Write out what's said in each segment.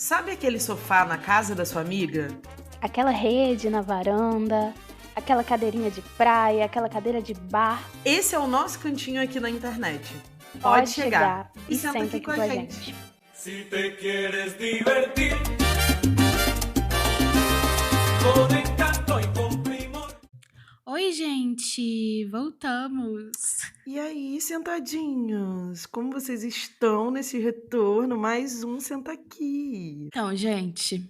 Sabe aquele sofá na casa da sua amiga? Aquela rede na varanda, aquela cadeirinha de praia, aquela cadeira de bar. Esse é o nosso cantinho aqui na internet. Pode chegar e e senta senta aqui com a gente. Si te quieres divertir con encanto y con primor. Oi, gente, voltamos. E aí, sentadinhos? Como vocês estão nesse retorno? Mais um Senta Aqui. Então, gente,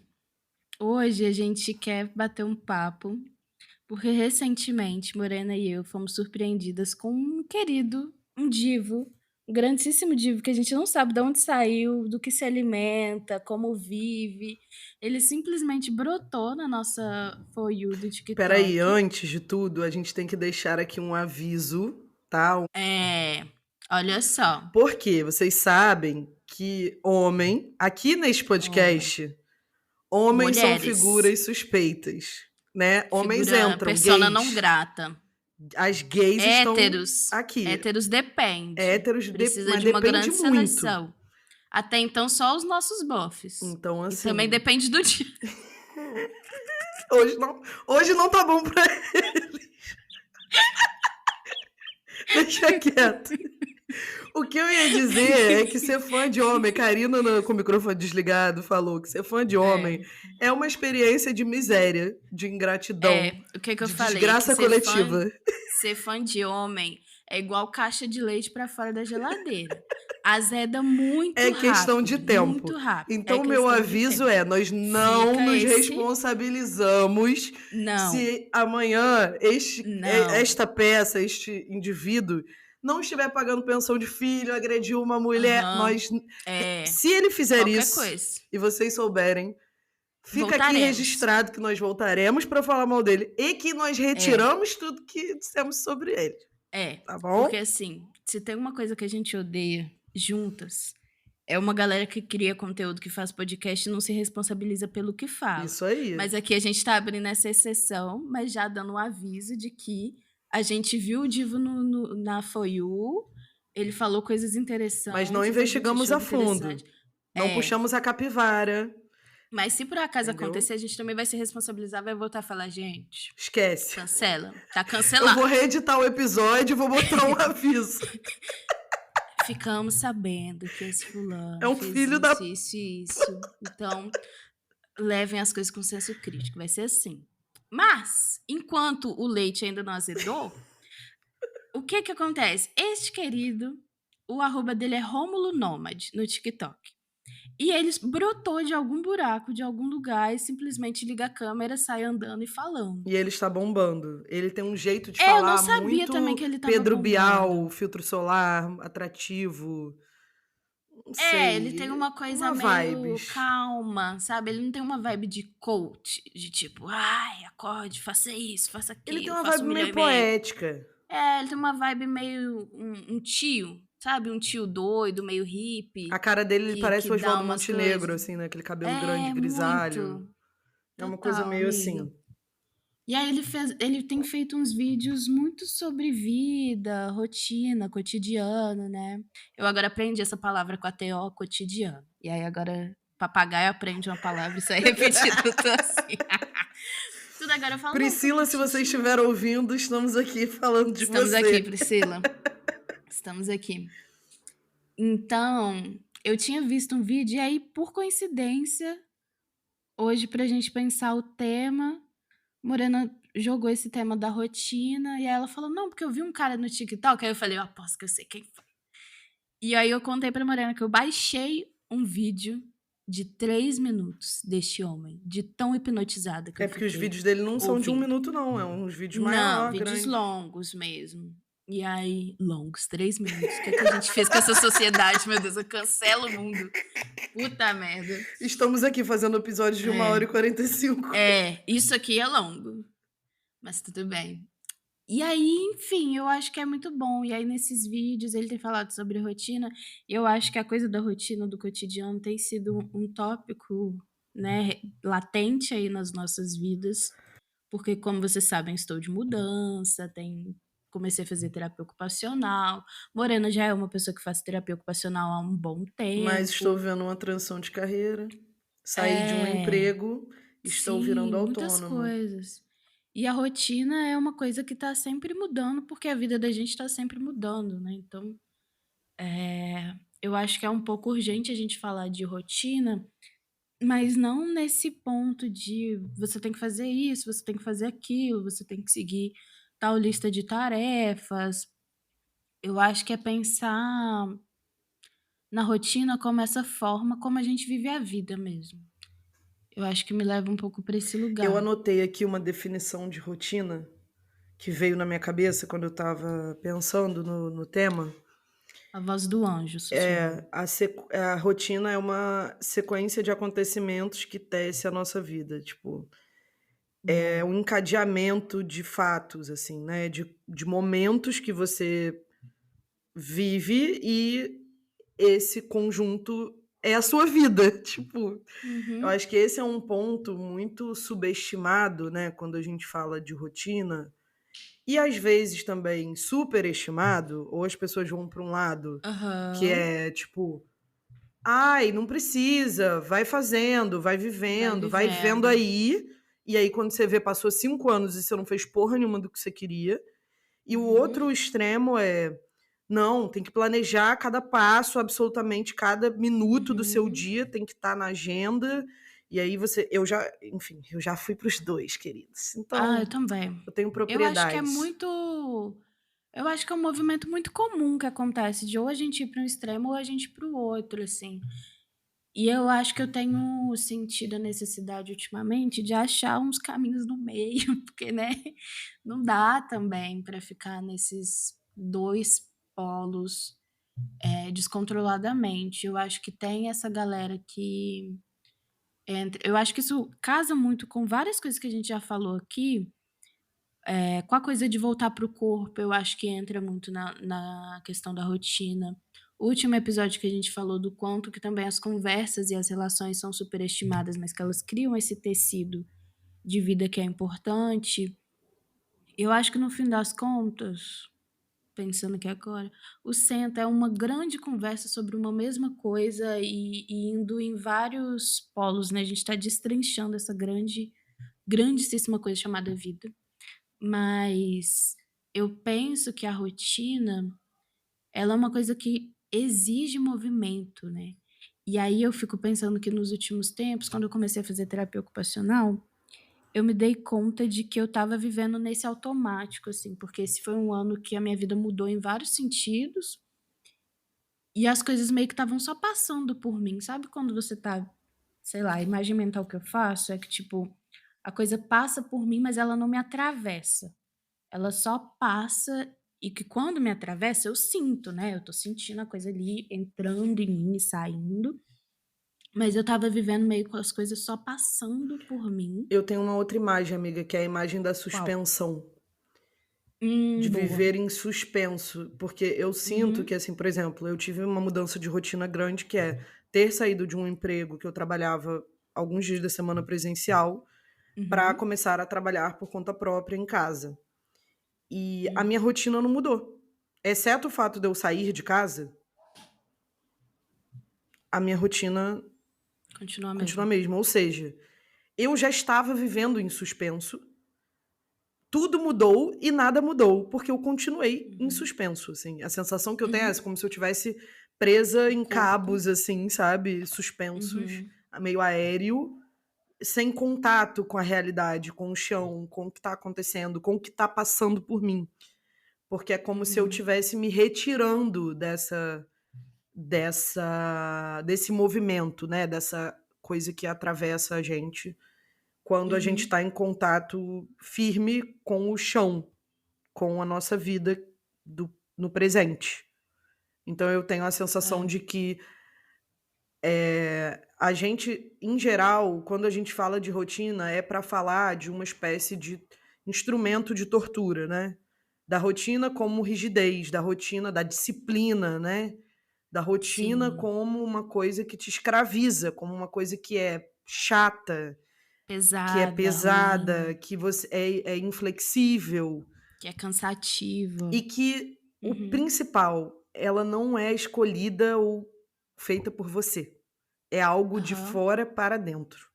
hoje a gente quer bater um papo, porque recentemente Morena e eu fomos surpreendidas com um querido, um divo, um grandíssimo divo que a gente não sabe de onde saiu, do que se alimenta, como vive. Ele simplesmente brotou na nossa For You do TikTok. Peraí, antes de tudo, a gente tem que deixar aqui um aviso, tá? Olha só. Porque vocês sabem que homem, aqui neste podcast, homens são Mulheres. figuras suspeitas, né? Homens Figura, entram, persona gays. não grata. As gays Héteros. estão aqui. Héteros depende. Héteros Precisa mas de uma depende grande muito. seleção. Até então, só os nossos bofs. Então, E assim, também depende do dia. hoje não tá bom pra eles. Deixa quieto. O que eu ia dizer é que ser fã de homem, Karina com o microfone desligado falou que ser fã de homem é uma experiência de miséria, de ingratidão, O que eu de falei? desgraça Que coletiva. Ser fã de homem é igual caixa de leite pra fora da geladeira. Azeda muito É rápido. questão de tempo. Muito rápido. Então, meu aviso nós não Fica nos esse- responsabilizamos Não. se amanhã Não. esta peça, este indivíduo, não estiver pagando pensão de filho, agrediu uma mulher, Aham. se ele fizer Qualquer isso coisa. e vocês souberem, fica aqui Voltaremos. registrado que nós voltaremos para falar mal dele e que nós retiramos tudo que dissemos sobre ele, tá bom? Porque assim, se tem uma coisa que a gente odeia juntas, é uma galera que cria conteúdo, que faz podcast e não se responsabiliza pelo que fala. Isso aí. Mas aqui a gente tá abrindo essa exceção, mas já dando um aviso de que a gente viu o Divo na For You, ele falou coisas interessantes. Mas não a gente investigamos a achou fundo. interessante. Não puxamos a capivara. Mas se por acaso Entendeu? acontecer, a gente também vai se responsabilizar, vai voltar a falar, gente, Esquece. cancela. Tá Eu cancelado. vou reeditar o episódio e vou botar um aviso. Ficamos sabendo que esse fulano É um fez filho isso, da- isso. Então, levem as coisas com senso crítico. Vai ser assim. Mas, enquanto o leite ainda não azedou, o que acontece? Este querido, o arroba dele é Rômulo Nômade no TikTok. E ele brotou de algum buraco, de algum lugar, e simplesmente liga a câmera, sai andando e falando. E ele está bombando. Ele tem um jeito de Eu falar não sabia muito também que ele tava Pedro bombando. Bial, filtro solar, atrativo. Não sei. Ele tem uma coisa uma meio vibes. calma, sabe? Ele não tem uma vibe de coach, de tipo, ai, acorde, faça isso, faça aquilo. Ele tem uma faça vibe 1,5 meio milhão. poética. Ele tem uma vibe meio um tio, sabe? Um tio doido, meio hippie. A cara dele ele que parece o dá Oswaldo umas Montenegro, coisas. assim, né? Aquele cabelo grande, grisalho. Muito. É uma Total, coisa meio amiga. assim. E aí ele tem feito uns vídeos muito sobre vida, rotina, cotidiano, né? Eu agora aprendi essa palavra com a TO, cotidiano. E aí agora papagaio aprende uma palavra e sai repetindo tudo assim. Tudo agora eu falo. Priscila, se você estiver ouvindo, estamos aqui falando de Estamos você. aqui, Priscila. Estamos aqui. Então, eu tinha visto um vídeo e aí, por coincidência, hoje pra gente pensar o tema, Morena jogou esse tema da rotina e aí ela falou, não, porque eu vi um cara no TikTok, aí eu falei, eu aposto que eu sei quem foi. E aí eu contei pra Morena que eu baixei um vídeo de 3 minutos deste homem, de tão hipnotizada que É eu porque os fiquei. vídeos dele não são de um ouvindo. minuto, não. É uns vídeos Não, maiores, vídeos grandes. longos mesmo. E aí, longos, 3 minutos. O que a gente fez com essa sociedade, meu Deus? Eu cancelo o mundo. Puta merda. Estamos aqui fazendo episódios de 1h45. Isso aqui é longo. Mas tudo bem. E aí, enfim, eu acho que é muito bom. E aí, nesses vídeos, ele tem falado sobre rotina. E eu acho que a coisa da rotina, do cotidiano, tem sido um tópico, né, latente aí nas nossas vidas. Porque, como vocês sabem, estou de mudança, comecei a fazer terapia ocupacional. Morena já é uma pessoa que faz terapia ocupacional há um bom tempo. Mas estou vendo uma transição de carreira. Saí de um É, emprego, estou virando sim, muitas autônoma. coisas. E a rotina é uma coisa que tá sempre mudando, porque a vida da gente tá sempre mudando, né? Então, eu acho que é um pouco urgente a gente falar de rotina, mas não nesse ponto de você tem que fazer isso, você tem que fazer aquilo, você tem que seguir tal lista de tarefas. Eu acho que é pensar na rotina como essa forma como a gente vive a vida mesmo. Eu acho que me leva um pouco para esse Eu lugar. anotei aqui uma definição de rotina que veio na minha cabeça quando eu estava pensando no tema. A voz do anjo sussurrando. A rotina é uma sequência de acontecimentos que tece a nossa vida, tipo, é Boa. um encadeamento de fatos, assim, né, de momentos que você vive e esse conjunto é a sua vida, tipo, eu Uhum. acho que esse é um ponto muito subestimado, né, quando a gente fala de rotina, e às vezes também superestimado, ou as pessoas vão para um lado que Aham. é tipo: "Ai, não precisa, vai fazendo, Vai vai vivendo vivendo. aí", e aí quando você vê passou 5 anos e você não fez porra nenhuma do que você queria. E o Uhum. outro extremo é: não, tem que planejar cada passo, absolutamente cada minuto do seu Uhum. dia tem que estar na agenda, e aí você eu já enfim, eu já fui para os 2, queridos, Ah, eu então também. eu tenho Eu acho que é propriedade. muito eu acho que é um movimento muito comum que acontece de ou a gente ir para um extremo ou a gente ir para o outro, assim. E eu acho que eu tenho sentido a necessidade ultimamente de achar uns caminhos no meio, porque, né, não dá também para ficar nesses 2 polos, descontroladamente. Eu acho que tem essa galera que entra eu acho que isso casa muito com várias coisas que a gente já falou aqui, com a coisa de voltar para o corpo, eu acho que entra muito na questão da rotina. O último episódio que a gente falou do quanto que também as conversas e as relações são superestimadas, mas que elas criam esse tecido de vida que é importante. Eu acho que no fim das contas, pensando aqui agora, o Senta é uma grande conversa sobre uma mesma coisa e indo em vários polos, né, a gente está destrinchando essa grandíssima coisa chamada vida. Mas eu penso que a rotina, ela é uma coisa que exige movimento, né. E aí eu fico pensando que nos últimos tempos, quando eu comecei a fazer terapia ocupacional, eu me dei conta de que eu estava vivendo nesse automático, assim, porque esse foi um ano que a minha vida mudou em vários sentidos, e as coisas meio que estavam só passando por mim. Sabe quando você tá, sei lá, a imagem mental que eu faço é que, tipo, a coisa passa por mim, mas ela não me atravessa. Ela só passa e que quando me atravessa eu sinto, né, eu tô sentindo a coisa ali entrando em mim e saindo, mas eu estava vivendo meio com as coisas só passando por mim. Eu tenho uma outra imagem, amiga, que é a imagem da Qual? suspensão, de Boa. viver em suspenso, porque eu sinto que, Uhum, assim, por exemplo, eu tive uma mudança de rotina grande, que é ter saído de um emprego que eu trabalhava alguns dias da semana presencial, para uhum, começar a trabalhar por conta própria em casa. E a hum. minha rotina não mudou. Exceto o fato de eu sair de casa, a minha rotina Continua a continua a mesma. mesma. Ou seja, eu já estava vivendo em suspenso, tudo mudou e nada mudou, porque eu continuei em Uhum, suspenso, assim. A sensação que eu tenho é essa, uhum. como se eu tivesse presa O em corpo. cabos, assim, sabe, suspensos, Uhum, meio aéreo, sem contato com a realidade, com o chão, com o que está acontecendo, com o que está passando por mim. Porque é como se eu uhum, tivesse me retirando desse movimento, né, dessa coisa que atravessa a gente quando a gente uhum. está em contato firme com o chão, com a nossa vida no presente. Então eu tenho a sensação É. de que a gente, em geral, quando a gente fala de rotina, é para falar de uma espécie de instrumento de tortura, né? Da rotina como rigidez, da rotina, da disciplina, né? Da rotina Sim, como uma coisa que te escraviza, como uma coisa que é chata, que é pesada, pesada, ruim, que você é inflexível que é cansativa. e que o Uhum, principal, ela não é escolhida ou feita por você. é algo de Aham. fora para dentro.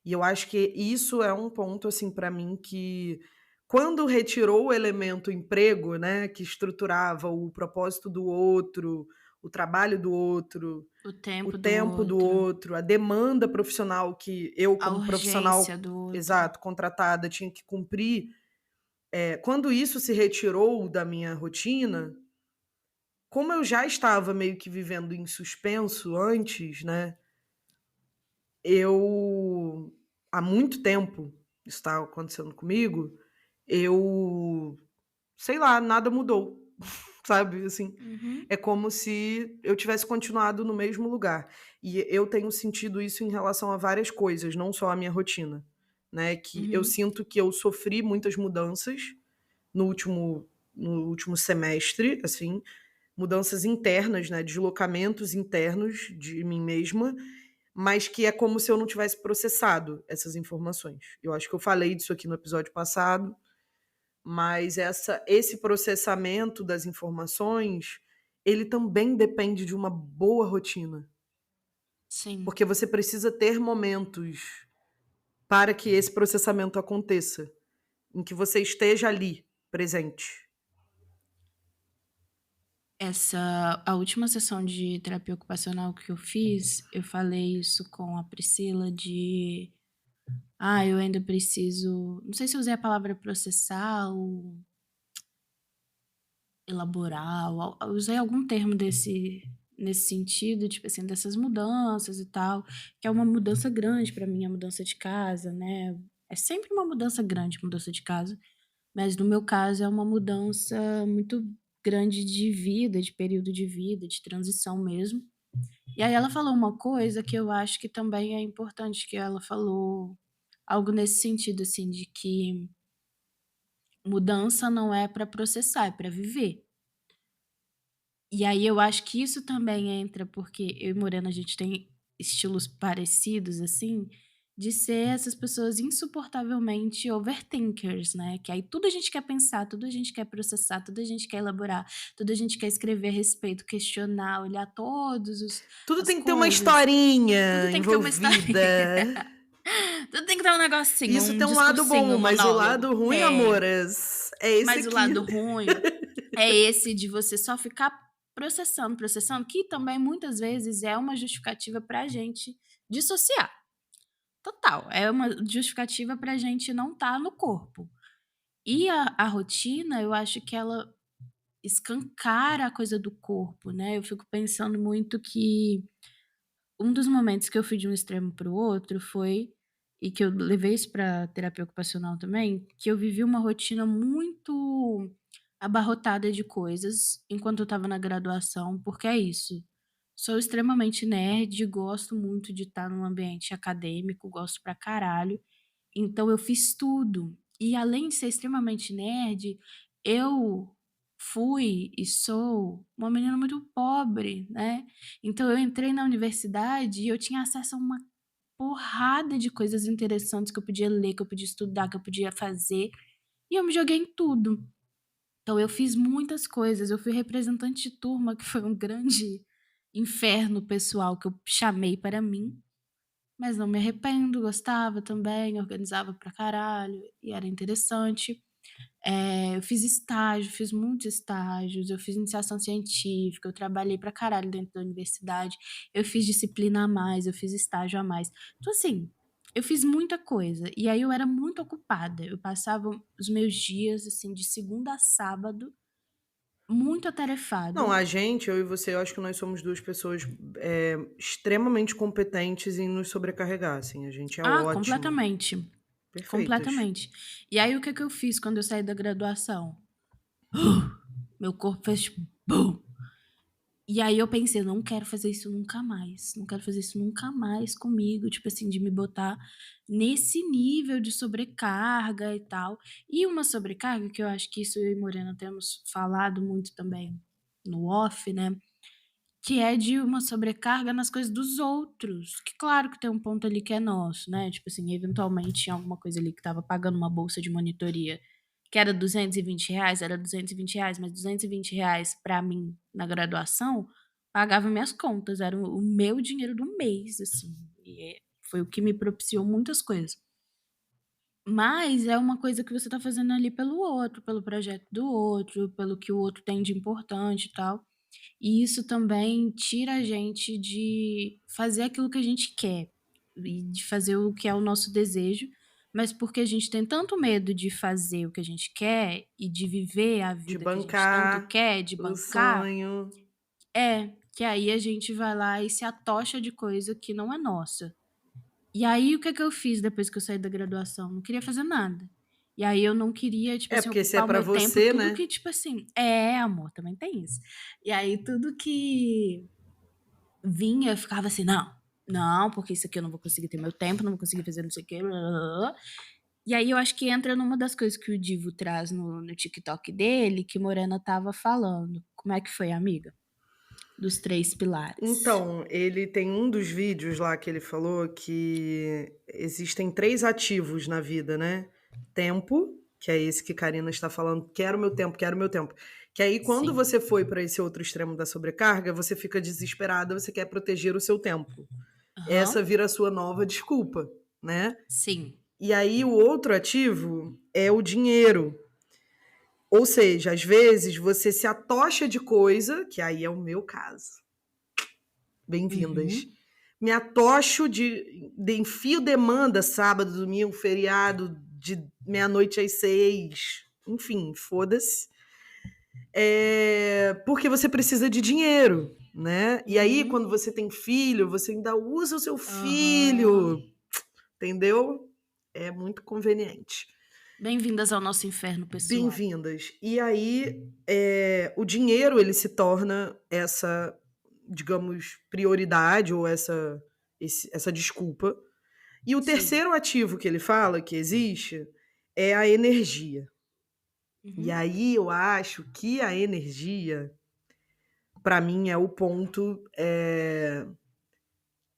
E eu acho que isso é um ponto, assim, para mim que quando retirou o elemento emprego, né, que estruturava o propósito do outro, o trabalho do outro, O o tempo do tempo do outro, outro, a demanda profissional que eu a como urgência profissional do outro. exato, contratada, tinha que cumprir, quando isso se retirou da minha rotina, como eu já estava meio que vivendo em suspenso antes, né, eu há muito tempo isso está acontecendo comigo, eu sei lá, nada mudou, sabe, assim. Uhum, É como se eu tivesse continuado no mesmo lugar. E eu tenho sentido isso em relação a várias coisas, não só a minha rotina, né, que eu uhum. sinto que eu sofri muitas mudanças no último semestre, assim, mudanças internas, né, deslocamentos internos de mim mesma, mas que é como se eu não tivesse processado essas informações. Eu acho que eu falei disso aqui no episódio passado, mas esse processamento das informações, ele também depende de uma boa rotina, Sim. porque você precisa ter momentos para que esse processamento aconteça, em que você esteja ali, presente. A última sessão de terapia ocupacional que eu fiz, eu falei isso com a Priscila de, eu ainda preciso, não sei se eu usei a palavra processar ou elaborar, ou eu usei algum termo nesse sentido, tipo assim, dessas mudanças e tal, que é uma mudança grande pra mim, a mudança de casa, né? É sempre uma mudança grande, mudança de casa, mas no meu caso é uma mudança muito grande de vida, de período de vida, de transição mesmo. E aí ela falou uma coisa que eu acho que também é importante, que ela falou algo nesse sentido, assim, de que mudança não é pra processar, é pra viver. E aí eu acho que isso também entra, porque eu e Morena a gente tem estilos parecidos, assim, de ser essas pessoas insuportavelmente overthinkers, né? Que aí tudo a gente quer pensar, tudo a gente quer processar, tudo a gente quer elaborar, tudo a gente quer escrever a respeito, questionar, olhar todos Tudo as tem que ter uma coisas. Tudo historinha tem que ter uma história. envolvida. Tudo tem que ter um negocinho, Isso um tem um lado discursinho, bom, um mas o monólogo. lado ruim, Tem. amoras, é esse Mas o aqui. lado ruim é esse de você só ficar processando, processando, que também muitas vezes é uma justificativa pra gente dissociar. Total, é uma justificativa pra gente não estar no corpo. E a rotina, eu acho que ela escancara a coisa do corpo, né? Eu fico pensando muito que um dos momentos que eu fui de um extremo para o outro foi, e que eu levei isso pra terapia ocupacional também, que eu vivi uma rotina muito abarrotada de coisas enquanto eu estava na graduação, porque é isso, sou extremamente nerd, gosto muito de estar num ambiente acadêmico, gosto pra caralho, então eu fiz tudo. E além de ser extremamente nerd, eu fui e sou uma menina muito pobre, né. Então eu entrei na universidade e eu tinha acesso a uma porrada de coisas interessantes que eu podia ler, que eu podia estudar, que eu podia fazer, e eu me joguei em tudo. Então eu fiz muitas coisas, eu fui representante de turma, que foi um grande inferno pessoal que eu chamei para mim, mas não me arrependo, gostava também, organizava pra caralho e era interessante. Eu fiz estágio, fiz muitos estágios, eu fiz iniciação científica, eu trabalhei pra caralho dentro da universidade, eu fiz disciplina a mais, eu fiz estágio a mais. Então, assim, eu fiz muita coisa. E aí eu era muito ocupada. Eu passava os meus dias, assim, de segunda a sábado, muito Não, atarefada. a gente, eu e você, eu acho que nós somos 2 pessoas, extremamente competentes em nos sobrecarregar, assim, a gente é Ah, ótimo, completamente. perfeitas. Completamente. E aí o que que eu fiz quando eu saí da graduação? Meu corpo fez tipo bum. E aí eu pensei: "Não quero fazer isso nunca mais, não quero fazer isso nunca mais comigo", tipo assim, de me botar nesse nível de sobrecarga e tal. E uma sobrecarga que eu acho que isso eu e Morena temos falado muito também no off, né, que é de uma sobrecarga nas coisas dos outros, que claro que tem um ponto ali que é nosso, né, tipo assim, eventualmente tinha alguma coisa ali que estava pagando uma bolsa de monitoria que era R$ 220, era R$ 220, mas R$ 220 pra mim na graduação, pagava minhas contas, era o meu dinheiro do mês, assim. E foi o que me propiciou muitas coisas. Mas é uma coisa que você tá fazendo ali pelo outro, pelo projeto do outro, pelo que o outro tem de importante e tal. E isso também tira a gente de fazer aquilo que a gente quer e de fazer o que é o nosso desejo, mas porque a gente tem tanto medo de fazer o que a gente quer e de viver a De vida que a gente tanto bancar quer, de o bancar, sonho. que aí a gente vai lá e se atocha de coisa que não é nossa. E aí, o que eu fiz depois que eu saí da graduação? Não queria fazer nada. E aí, eu não queria, tipo É, assim, porque se é ocupar o pra meu tempo, você, tudo né? que, tipo assim, amor, também tem isso. E aí, tudo que vinha, eu ficava assim, não, porque isso aqui eu não vou conseguir ter meu tempo, não vou conseguir fazer não sei o quê. Blá, blá, blá. E aí, eu acho que entra numa das coisas que o Divo traz no TikTok dele, que Morena tava falando. Como é que foi, amiga? Dos 3 pilares. Então, ele tem um dos vídeos lá que ele falou que existem 3 ativos na vida, né? Tempo, que é esse que Karina está falando, quero meu tempo, quero meu tempo. Que aí, quando Sim. você foi para esse outro extremo da sobrecarga, você fica desesperada, você quer proteger o seu tempo. Essa Aham. vira a sua nova desculpa, né? Sim. E aí, o outro ativo é o dinheiro. Ou seja, às vezes você se atocha de coisa, que aí é o meu caso. Bem-vindas. Uhum. Me atocho de enfio demanda sábado, domingo, feriado, de meia-noite às 6. Enfim, foda-se. Porque você precisa de dinheiro, né? E aí, Uhum. quando você tem filho, você ainda usa o seu Aham. filho, entendeu? É muito conveniente. Bem-vindas ao nosso inferno pessoal. Bem-vindas. E aí, o dinheiro, ele se torna essa, digamos, prioridade ou essa desculpa. E o Sim. terceiro ativo que ele fala que existe é a energia. E Uhum. aí eu acho que a energia, para mim, é o ponto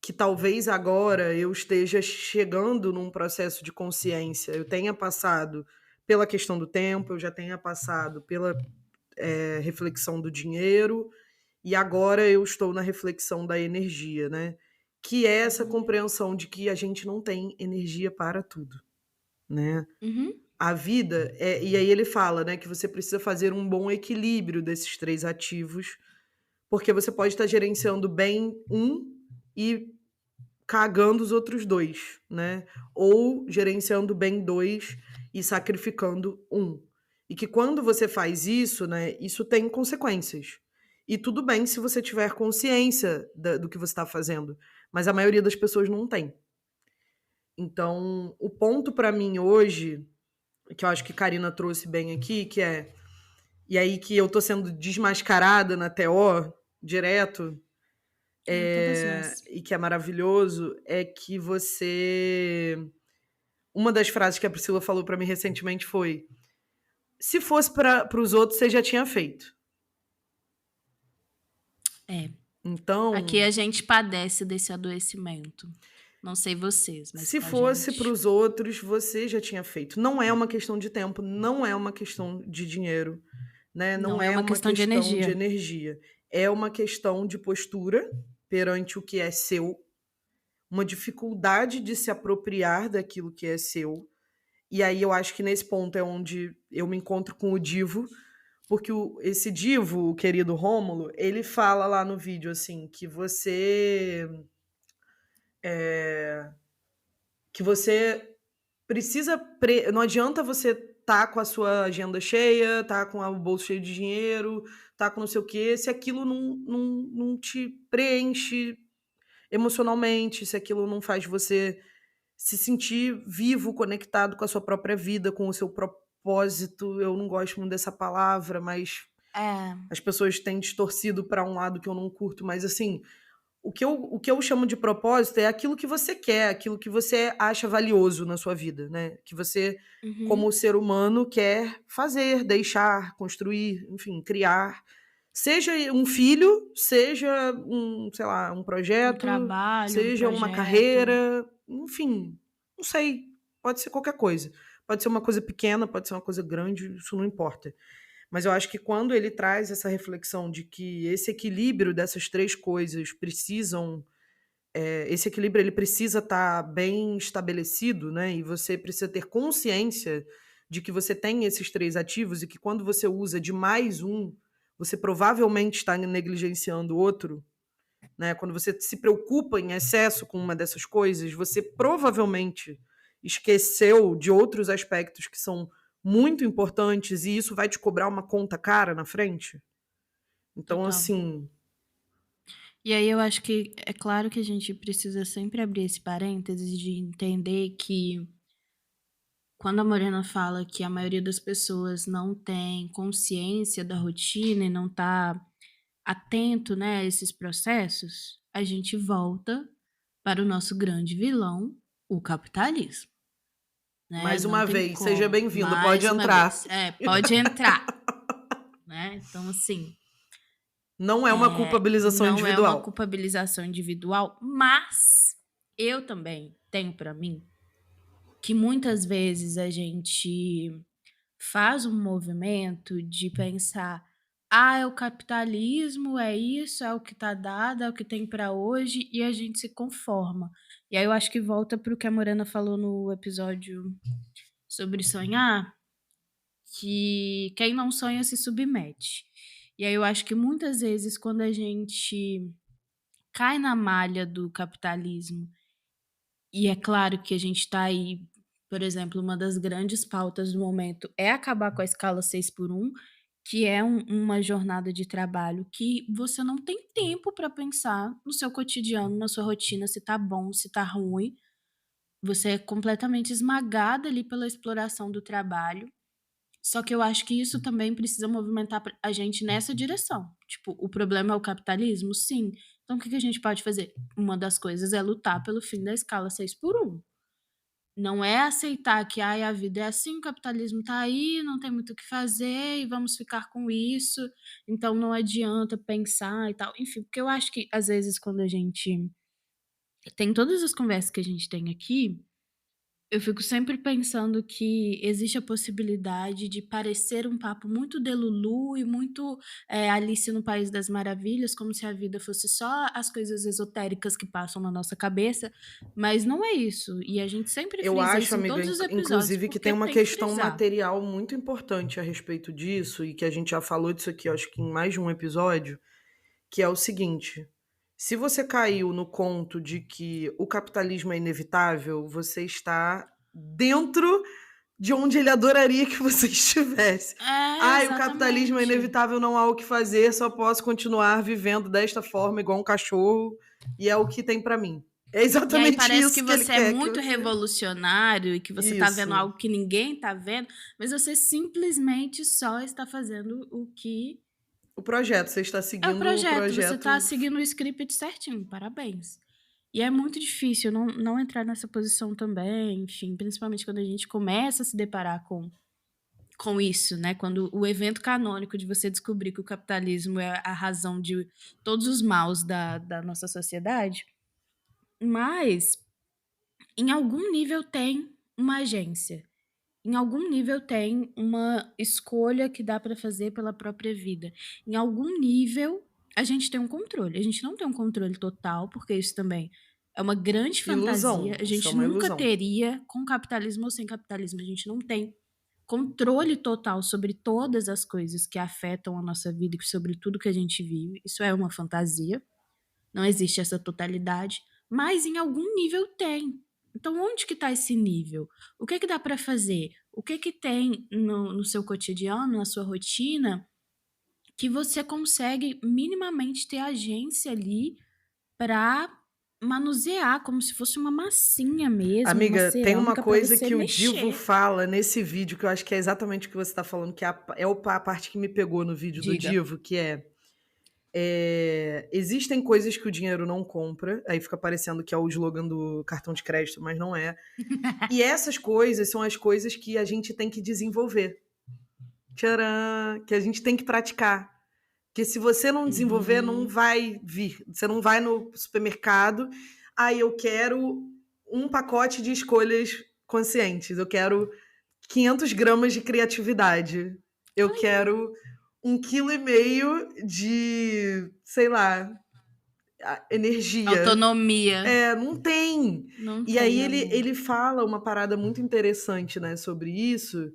que talvez agora eu esteja chegando num processo de consciência. Eu tenha passado pela questão do tempo, eu já tenha passado pela reflexão do dinheiro, e agora eu estou na reflexão da energia, né? Que é essa compreensão de que a gente não tem energia para tudo, né? Uhum. A vida, e aí ele fala, né, que você precisa fazer um bom equilíbrio desses 3 ativos, porque você pode estar gerenciando bem um e cagando os outros 2, né? Ou gerenciando bem 2 e sacrificando um. E que quando você faz isso, né, isso tem consequências. E tudo bem se você tiver consciência do que você está fazendo, mas a maioria das pessoas não tem. Então, o ponto para mim hoje, que eu acho que Karina trouxe bem aqui, que é, e aí que eu tô sendo desmascarada na TO direto, Todas nós. e que é maravilhoso, é que você. Uma das frases que a Priscila falou para mim recentemente foi: se fosse para os outros, você já tinha feito. Então, Aqui a gente padece desse adoecimento. Não sei vocês, mas se com a fosse para gente. os outros, você já tinha feito. Não é uma questão de tempo, não é uma questão de dinheiro, né? Não é uma questão de de energia. energia. É uma questão de postura perante o que é seu, uma dificuldade de se apropriar daquilo que é seu. E aí eu acho que nesse ponto é onde eu me encontro com o Divo, porque esse Divo, o querido Rômulo, ele fala lá no vídeo assim que você precisa. Não adianta você tá com a sua agenda cheia, tá com o bolso cheio de dinheiro, tá com não sei o quê, se aquilo não te preenche emocionalmente, se aquilo não faz você se sentir vivo, conectado com a sua própria vida, com o seu propósito. Eu não gosto muito dessa palavra, mas as pessoas têm distorcido para um lado que eu não curto, mas assim, o que eu chamo de propósito é aquilo que você quer, aquilo que você acha valioso na sua vida, né? Que você, como ser humano, quer fazer, deixar, construir, enfim, criar. Seja um filho, seja sei lá, um Um projeto, trabalho, um seja uma projeto. carreira, enfim, não sei, pode ser qualquer coisa. Pode ser uma coisa pequena, pode ser uma coisa grande, isso não importa. Mas eu acho que quando ele traz essa reflexão de que esse equilíbrio dessas 3 coisas esse equilíbrio ele precisa estar bem estabelecido, né, e você precisa ter consciência de que você tem esses 3 ativos e que quando você usa de mais um, você provavelmente está negligenciando o outro, né? Quando você se preocupa em excesso com uma dessas coisas, você provavelmente esqueceu de outros aspectos que são muito importantes e isso vai te cobrar uma conta cara na frente. Então, Total. assim, E aí eu acho que é claro que a gente precisa sempre abrir esse parênteses de entender que quando a Morena fala que a maioria das pessoas não tem consciência da rotina e não tá atento, né, a esses processos, a gente volta para o nosso grande vilão, o capitalismo, né? mais Não uma tem vez, seja como. bem-vindo, pode Mais uma entrar. vez. Pode entrar, né? Então, assim, Não é uma culpabilização não é uma individual. culpabilização individual, mas eu também tenho pra mim que muitas vezes a gente faz um movimento de pensar: é o capitalismo, é isso, é o que tá dado, é o que tem pra hoje, e a gente se conforma. E aí eu acho que volta pro que a Morena falou no episódio sobre sonhar, que quem não sonha se submete. E aí eu acho que muitas vezes quando a gente cai na malha do capitalismo, e é claro que a gente está aí, por exemplo, uma das grandes pautas do momento é acabar com a escala 6x1, que é uma jornada de trabalho que você não tem tempo para pensar no seu cotidiano, na sua rotina, se tá bom, se tá ruim. Você é completamente esmagada ali pela exploração do trabalho. Só que eu acho que isso também precisa movimentar a gente nessa direção. Tipo, o problema é o capitalismo? Sim. Então, o que a gente pode fazer? Uma das coisas é lutar pelo fim da escala 6x1. Não é aceitar que a vida é assim, o capitalismo tá aí, não tem muito o que fazer e vamos ficar com isso, então não adianta pensar e tal. Enfim, porque eu acho que às vezes quando a gente tem todas as conversas que a gente tem aqui, eu fico sempre pensando que existe a possibilidade de parecer um papo muito delulu e muito Alice no País das Maravilhas, como se a vida fosse só as coisas esotéricas que passam na nossa cabeça, mas não é isso. E a gente sempre Eu frisa acho, isso em amiga, todos os episódios, inclusive, que tem porque uma tem que questão frisar. material muito importante a respeito disso, e que a gente já falou disso aqui, acho que em mais de um episódio, que é o seguinte: se você caiu no conto de que o capitalismo é inevitável, você está dentro de onde ele adoraria que você estivesse. O capitalismo é Exatamente. inevitável, não há o que fazer, só posso continuar vivendo desta forma, igual um cachorro, e é o que tem pra mim. É E aí exatamente parece que isso que ele você é quer que muito você... revolucionário e que você tá vendo Isso. algo que ninguém tá vendo, mas você simplesmente só está fazendo o que O projeto, você está é o seguindo o projeto. Você tá projeto. seguindo o script certinho, parabéns. E é muito difícil não entrar nessa posição também, enfim, principalmente quando a gente começa a se deparar com isso, né? Quando o evento canônico de você descobrir que o capitalismo é a razão de todos os maus da nossa sociedade. Mas, em algum nível, tem uma agência. Em algum nível, tem uma escolha que dá para fazer pela própria vida. Em algum nível, a gente tem um controle. A gente não tem um controle total, porque isso também é uma grande Ilusão. fantasia. A Isso é gente uma nunca ilusão. teria, com capitalismo ou sem capitalismo, a gente não tem controle total sobre todas as coisas que afetam a nossa vida e sobre tudo que a gente vive. Isso é uma fantasia. Não existe essa totalidade, mas em algum nível tem. Então, onde que está esse nível? O que dá para fazer? O que tem no seu cotidiano, na sua rotina, que você consegue minimamente ter agência ali para manusear, como se fosse uma massinha mesmo, uma Amiga, tem uma cerâmica para coisa você que o Divo mexer. fala nesse vídeo, que eu acho que é exatamente o que você está falando, que é a parte que me pegou no vídeo do Diga. Divo, que existem coisas que o dinheiro não compra, aí fica parecendo que é o slogan do cartão de crédito, mas não é. E essas coisas são as coisas que a gente tem que desenvolver. Tcharam! Que a gente tem que praticar. Porque se você não desenvolver, não vai vir. Você não vai no supermercado, eu quero um pacote de escolhas conscientes, eu quero 500 gramas de criatividade. Eu quero 1,5 kg de, sei lá, energia. Autonomia. Não tem. Não E aí tem, ele, amor. ele fala uma parada muito interessante, né, sobre isso,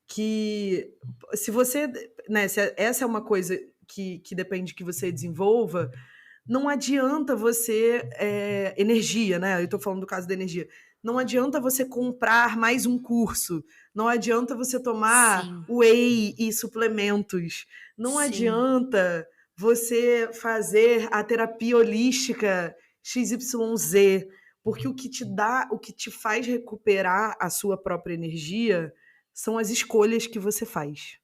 que se você, né, se essa é uma coisa que depende que você desenvolva, não adianta você, energia, né? Eu tô falando do caso da energia. Não adianta você comprar mais um curso. Não adianta você tomar Sim, whey e suplementos. Não sim. adianta você fazer a terapia holística XYZ. Porque o que te dá, o que te faz recuperar a sua própria energia são as escolhas que você faz.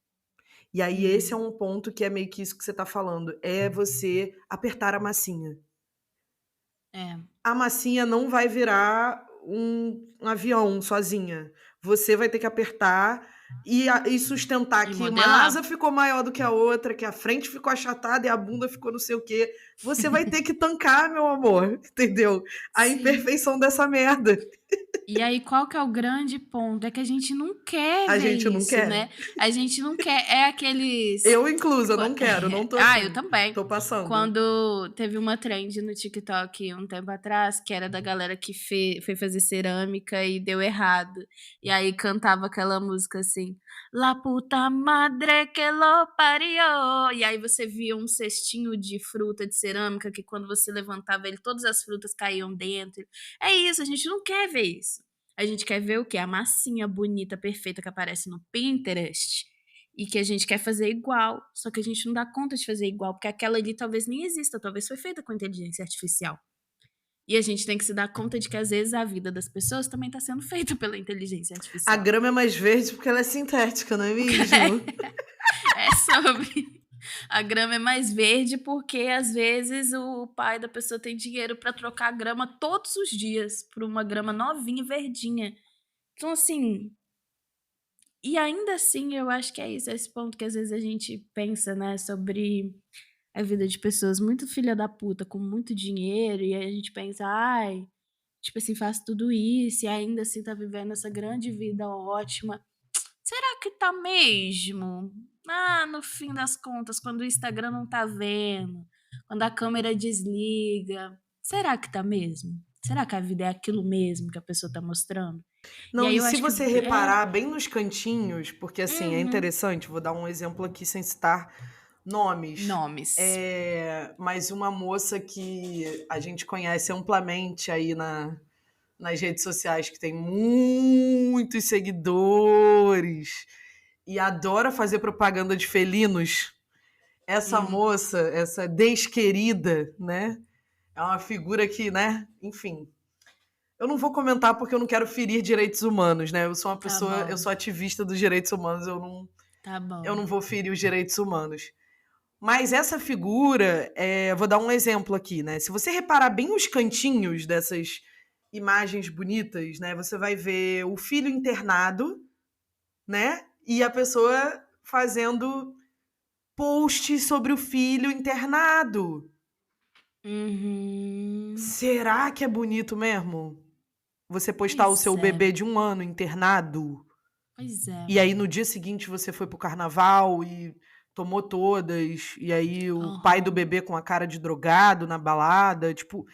E aí, esse é um ponto que é meio que isso que você tá falando. É você apertar a massinha. É. A massinha não vai virar um avião sozinha. Você vai ter que apertar e sustentar E que uma modelar. asa ficou maior do que a outra, que a frente ficou achatada e a bunda ficou não sei o quê. Você vai ter que tancar, meu amor, entendeu? A Sim. imperfeição dessa merda. E aí, qual que é o grande ponto? É que a gente não quer A ver gente não isso, quer. né? A gente não quer. É aqueles. Eu, inclusa, não quero, não tô Ah, afim. eu também. Tô passando. Quando teve uma trend no TikTok um tempo atrás, que era da galera que foi fazer cerâmica e deu errado. E aí cantava aquela música assim, La puta madre que lo parió. E aí você via um cestinho de fruta de cerâmica que quando você levantava ele, todas as frutas caíam dentro. É isso, a gente não quer ver isso. A gente quer ver o quê? A massinha bonita, perfeita que aparece no Pinterest e que a gente quer fazer igual, só que a gente não dá conta de fazer igual, porque aquela ali talvez nem exista, talvez foi feita com inteligência artificial. E a gente tem que se dar conta de que às vezes a vida das pessoas também está sendo feita pela inteligência A artificial. grama é mais verde porque ela é sintética, não é mesmo? É sobre. A grama é mais verde porque às vezes o pai da pessoa tem dinheiro para trocar a grama todos os dias por uma grama novinha e verdinha. Então, assim. E ainda assim, eu acho que é isso, esse ponto que às vezes a gente pensa, né, sobre a vida de pessoas muito filha da puta, com muito dinheiro, e aí a gente pensa, ai, tipo assim, faz tudo isso, e ainda assim tá vivendo essa grande vida ótima. Será que tá mesmo? Ah, no fim das contas, quando o Instagram não tá vendo, quando a câmera desliga, será que tá mesmo? Será que a vida é aquilo mesmo que a pessoa tá mostrando? Não, aí e eu se acho que você reparar bem nos cantinhos, porque assim, é interessante, vou dar um exemplo aqui sem citar nomes. nomes. Mas uma moça que a gente conhece amplamente aí nas redes sociais, que tem muitos seguidores e adora fazer propaganda de felinos. Essa moça, essa desquerida, né? É uma figura que, né? Enfim. Eu não vou comentar porque eu não quero ferir direitos humanos, né? Eu sou uma Tá pessoa, bom. eu sou ativista dos direitos humanos, Tá bom. eu não vou ferir os direitos humanos. Mas essa figura, vou dar um exemplo aqui, né? Se você reparar bem os cantinhos dessas imagens bonitas, né? Você vai ver o filho internado, né? E a pessoa fazendo posts sobre o filho internado. Uhum. Será que é bonito mesmo? Você postar o Pois seu é. bebê de 1 ano internado? Pois é. E aí no dia seguinte você foi pro carnaval e tomou todas, e aí o pai do bebê com a cara de drogado na balada, tipo,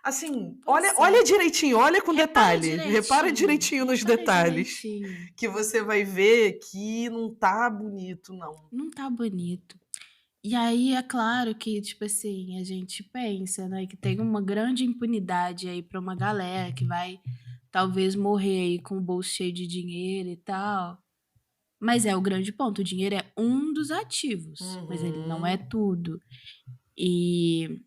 assim, Pois olha é. direitinho, olha com detalhe, repara direitinho nos repara detalhes, direitinho. que você vai ver que não tá bonito, não. Não tá bonito. E aí é claro que, tipo assim, a gente pensa, né, que tem uma grande impunidade aí pra uma galera que vai talvez morrer aí com o bolso cheio de dinheiro e tal. Mas é o grande ponto, o dinheiro é um dos ativos, mas ele não é tudo. E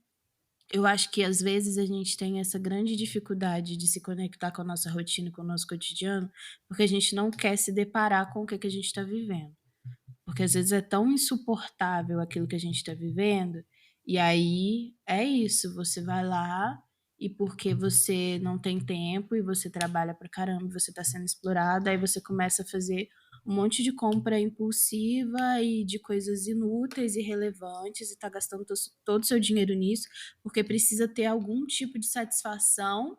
eu acho que às vezes a gente tem essa grande dificuldade de se conectar com a nossa rotina, com o nosso cotidiano, porque a gente não quer se deparar com o que a gente está vivendo. Porque às vezes é tão insuportável aquilo que a gente está vivendo, e aí é isso, você vai lá e porque você não tem tempo e você trabalha pra caramba, e você tá sendo explorado, aí você começa a fazer um monte de compra impulsiva e de coisas inúteis e irrelevantes e tá gastando todo o seu dinheiro nisso, porque precisa ter algum tipo de satisfação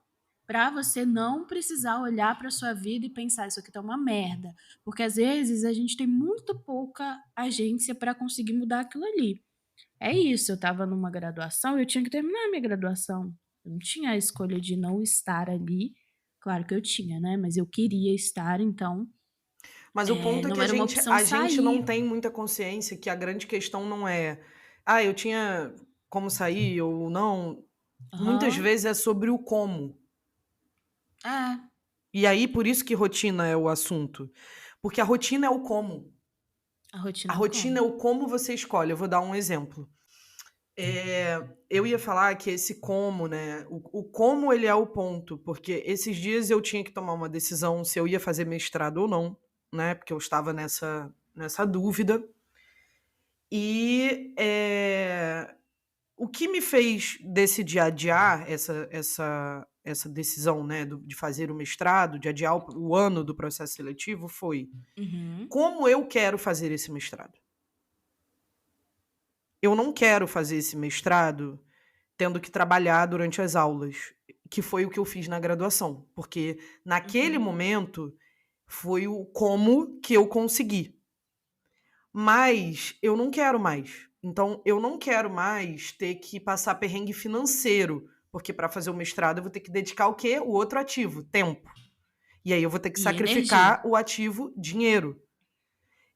pra você não precisar olhar pra sua vida e pensar, isso aqui tá uma merda. Porque às vezes a gente tem muito pouca agência pra conseguir mudar aquilo ali. É isso, eu tava numa graduação e eu tinha que terminar a minha graduação. Eu não tinha a escolha de não estar ali. Claro que eu tinha, né? Mas eu queria estar, então Mas o ponto é que não era uma opção a gente não sair. tem muita consciência que a grande questão não é, eu tinha como sair ou não. Muitas Aham. vezes é sobre o como. É, E aí, por isso que rotina é o assunto. Porque a rotina é o como. a A rotina é o rotina é como. o como você escolhe. Eu vou dar um exemplo. Eu ia falar que esse como, né? O como ele é o ponto, porque esses dias eu tinha que tomar uma decisão se eu ia fazer mestrado ou não, né? Porque eu estava nessa dúvida. E o que me fez decidir adiar essa decisão, né, de fazer o mestrado, de adiar o ano do processo seletivo, foi Uhum. como eu quero fazer esse mestrado. Eu não quero fazer esse mestrado tendo que trabalhar durante as aulas, que foi o que eu fiz na graduação, porque naquele Uhum. momento foi o como que eu consegui. Mas eu não quero mais. Então, eu não quero mais ter que passar perrengue financeiro, porque para fazer o mestrado eu vou ter que dedicar o quê? O outro ativo, tempo. E aí eu vou ter que E energia. sacrificar o ativo, dinheiro.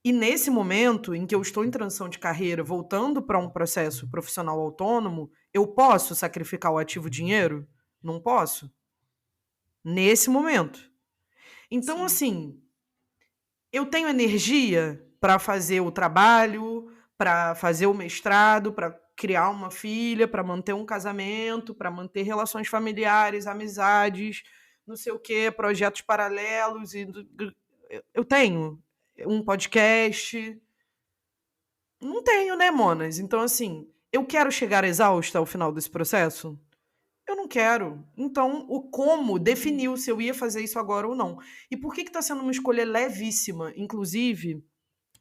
E nesse momento em que eu estou em transição de carreira, voltando para um processo profissional autônomo, eu posso sacrificar o ativo dinheiro? Não posso. Nesse momento. Então, Sim. assim, eu tenho energia para fazer o trabalho, para fazer o mestrado, para criar uma filha, para manter um casamento, para manter relações familiares, amizades, não sei o quê, projetos paralelos. Eu tenho um podcast. Não tenho, né, Monas? Então, assim, eu quero chegar exausta ao final desse processo? Eu não quero. Então, o como definiu se eu ia fazer isso agora ou não. E por que está sendo uma escolha levíssima? Inclusive,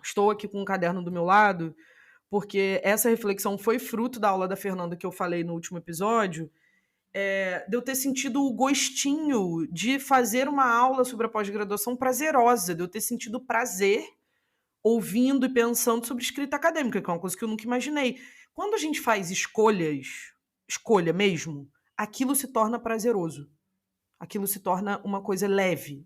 estou aqui com um caderno do meu lado, porque essa reflexão foi fruto da aula da Fernanda que eu falei no último episódio, de eu ter sentido o gostinho de fazer uma aula sobre a pós-graduação prazerosa, de eu ter sentido prazer ouvindo e pensando sobre escrita acadêmica, que é uma coisa que eu nunca imaginei. Quando a gente faz escolha mesmo, aquilo se torna prazeroso. Aquilo se torna uma coisa leve.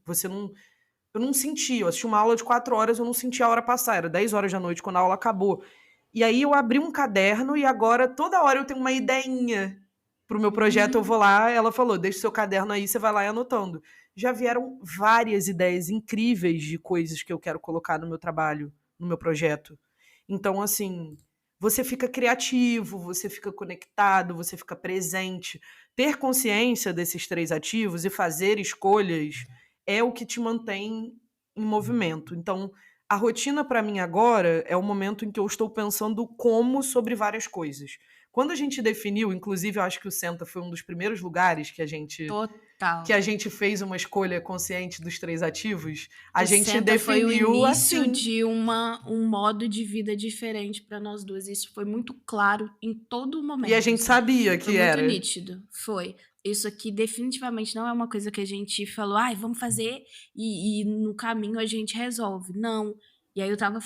Eu não senti, eu assisti uma aula de 4 horas, eu não senti a hora passar, era 10 horas da noite quando a aula acabou. E aí eu abri um caderno e agora toda hora eu tenho uma ideinha pro meu projeto, eu vou lá, ela falou, deixa o seu caderno aí, você vai lá e anotando. Já vieram várias ideias incríveis de coisas que eu quero colocar no meu trabalho, no meu projeto. Então, assim, você fica criativo, você fica conectado, você fica presente. Ter consciência desses 3 ativos e fazer escolhas é o que te mantém em movimento. Então, a rotina para mim agora é o momento em que eu estou pensando como sobre várias coisas. Quando a gente definiu, inclusive eu acho que o Senta foi um dos primeiros lugares que a Total. gente fez uma escolha consciente dos 3 ativos, a O gente Senta foi o definiu início assim. de um modo de vida diferente para nós duas. Isso foi muito claro em todo momento. E a gente assim. sabia Foi que muito era. nítido. Foi. Isso aqui definitivamente não é uma coisa que a gente falou, ai, vamos fazer e no caminho a gente resolve. Não. E aí eu tava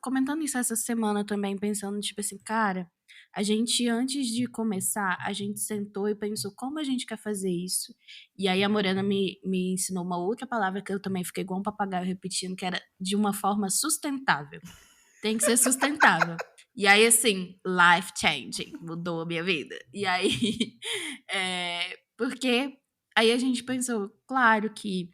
comentando isso essa semana também, pensando, tipo assim, cara, a gente, antes de começar, a gente sentou e pensou como a gente quer fazer isso. E aí a Morena me ensinou uma outra palavra que eu também fiquei igual um papagaio repetindo, que era de uma forma sustentável. Tem que ser sustentável. E aí, assim, life changing, mudou a minha vida. E aí, porque aí a gente pensou, claro que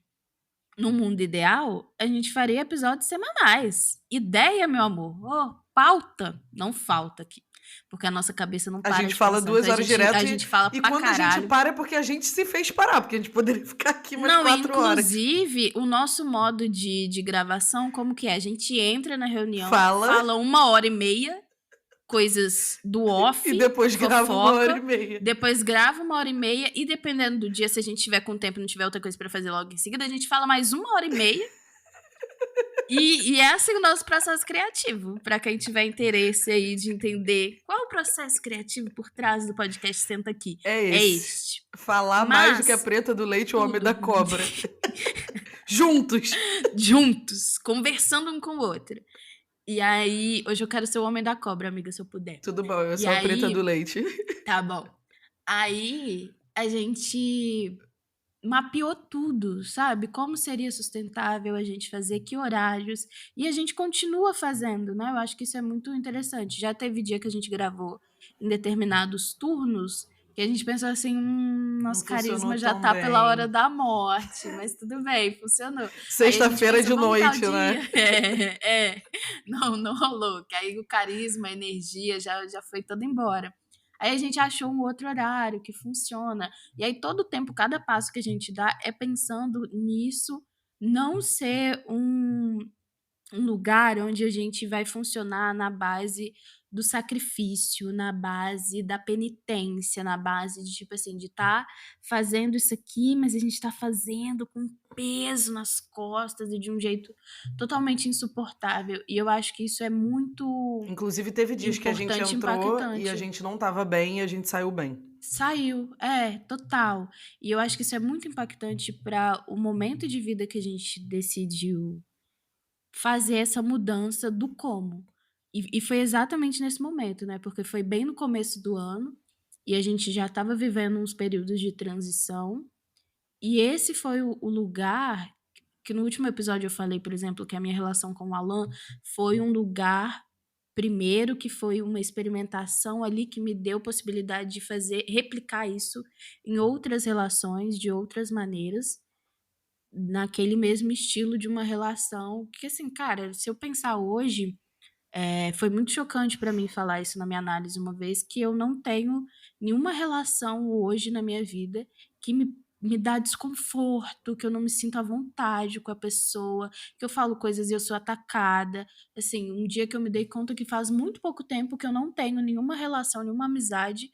no mundo ideal, a gente faria episódios semanais. Ideia, meu amor. Oh, pauta. Não falta aqui. Porque a nossa cabeça não A para gente de fala pensar. 2 Então horas a direto gente fala e pra quando a gente caralho. para é porque a gente se fez parar, porque a gente poderia ficar aqui umas Não, 4 horas. inclusive, o nosso modo de gravação, como que é? A gente entra na reunião, Fala. fala 1h30, coisas do off, E depois grava 1h30. fofoca, depois grava 1h30 e dependendo do dia, se a gente tiver com tempo e não tiver outra coisa pra fazer logo em seguida, a gente fala mais 1h30 E é assim o nosso processo criativo. Para quem tiver interesse aí de entender qual é o processo criativo por trás do podcast Senta Aqui. É É esse. este. Falar mais do que a Mas, preta do leite e o homem da tudo. cobra. Juntos. Juntos, conversando um com o outro. E aí, hoje eu quero ser o homem da cobra, amiga, se eu puder. Tudo bom, eu E sou a preta do aí, leite. tá bom. Aí, a gente mapeou tudo, sabe? Como seria sustentável a gente fazer, que horários. E a gente continua fazendo, né? Eu acho que isso é muito interessante. Já teve dia que a gente gravou em determinados turnos que a gente pensou assim, Não nosso carisma funcionou já tão tá pela hora bem. da morte, mas tudo bem, funcionou. Aí a gente Sexta-feira pensa, de vamos tal noite, né? dia. Não rolou, que aí o carisma, a energia já foi toda embora. Aí a gente achou um outro horário que funciona. E aí todo tempo, cada passo que a gente dá é pensando nisso não ser um lugar onde a gente vai funcionar na base do sacrifício, na base da penitência, na base de, tipo assim, de estar fazendo isso aqui, mas a gente está fazendo com peso nas costas e de um jeito totalmente insuportável. E eu acho que isso é muito Inclusive, teve dias que a gente importante e entrou e a impactante. gente não tava bem e a gente saiu bem. Saiu, total. E eu acho que isso é muito impactante para o momento de vida que a gente decidiu fazer essa mudança do como. E foi exatamente nesse momento, né? Porque foi bem no começo do ano e a gente já estava vivendo uns períodos de transição. E esse foi o lugar que no último episódio eu falei, por exemplo, que a minha relação com o Alan foi um lugar, primeiro, que foi uma experimentação ali que me deu possibilidade de replicar isso em outras relações, de outras maneiras, naquele mesmo estilo de uma relação. Que, assim, cara, se eu pensar hoje, foi muito chocante para mim falar isso na minha análise, uma vez que eu não tenho nenhuma relação hoje na minha vida que me dá desconforto, que eu não me sinto à vontade com a pessoa, que eu falo coisas e eu sou atacada. Assim, um dia que eu me dei conta que faz muito pouco tempo que eu não tenho nenhuma relação, nenhuma amizade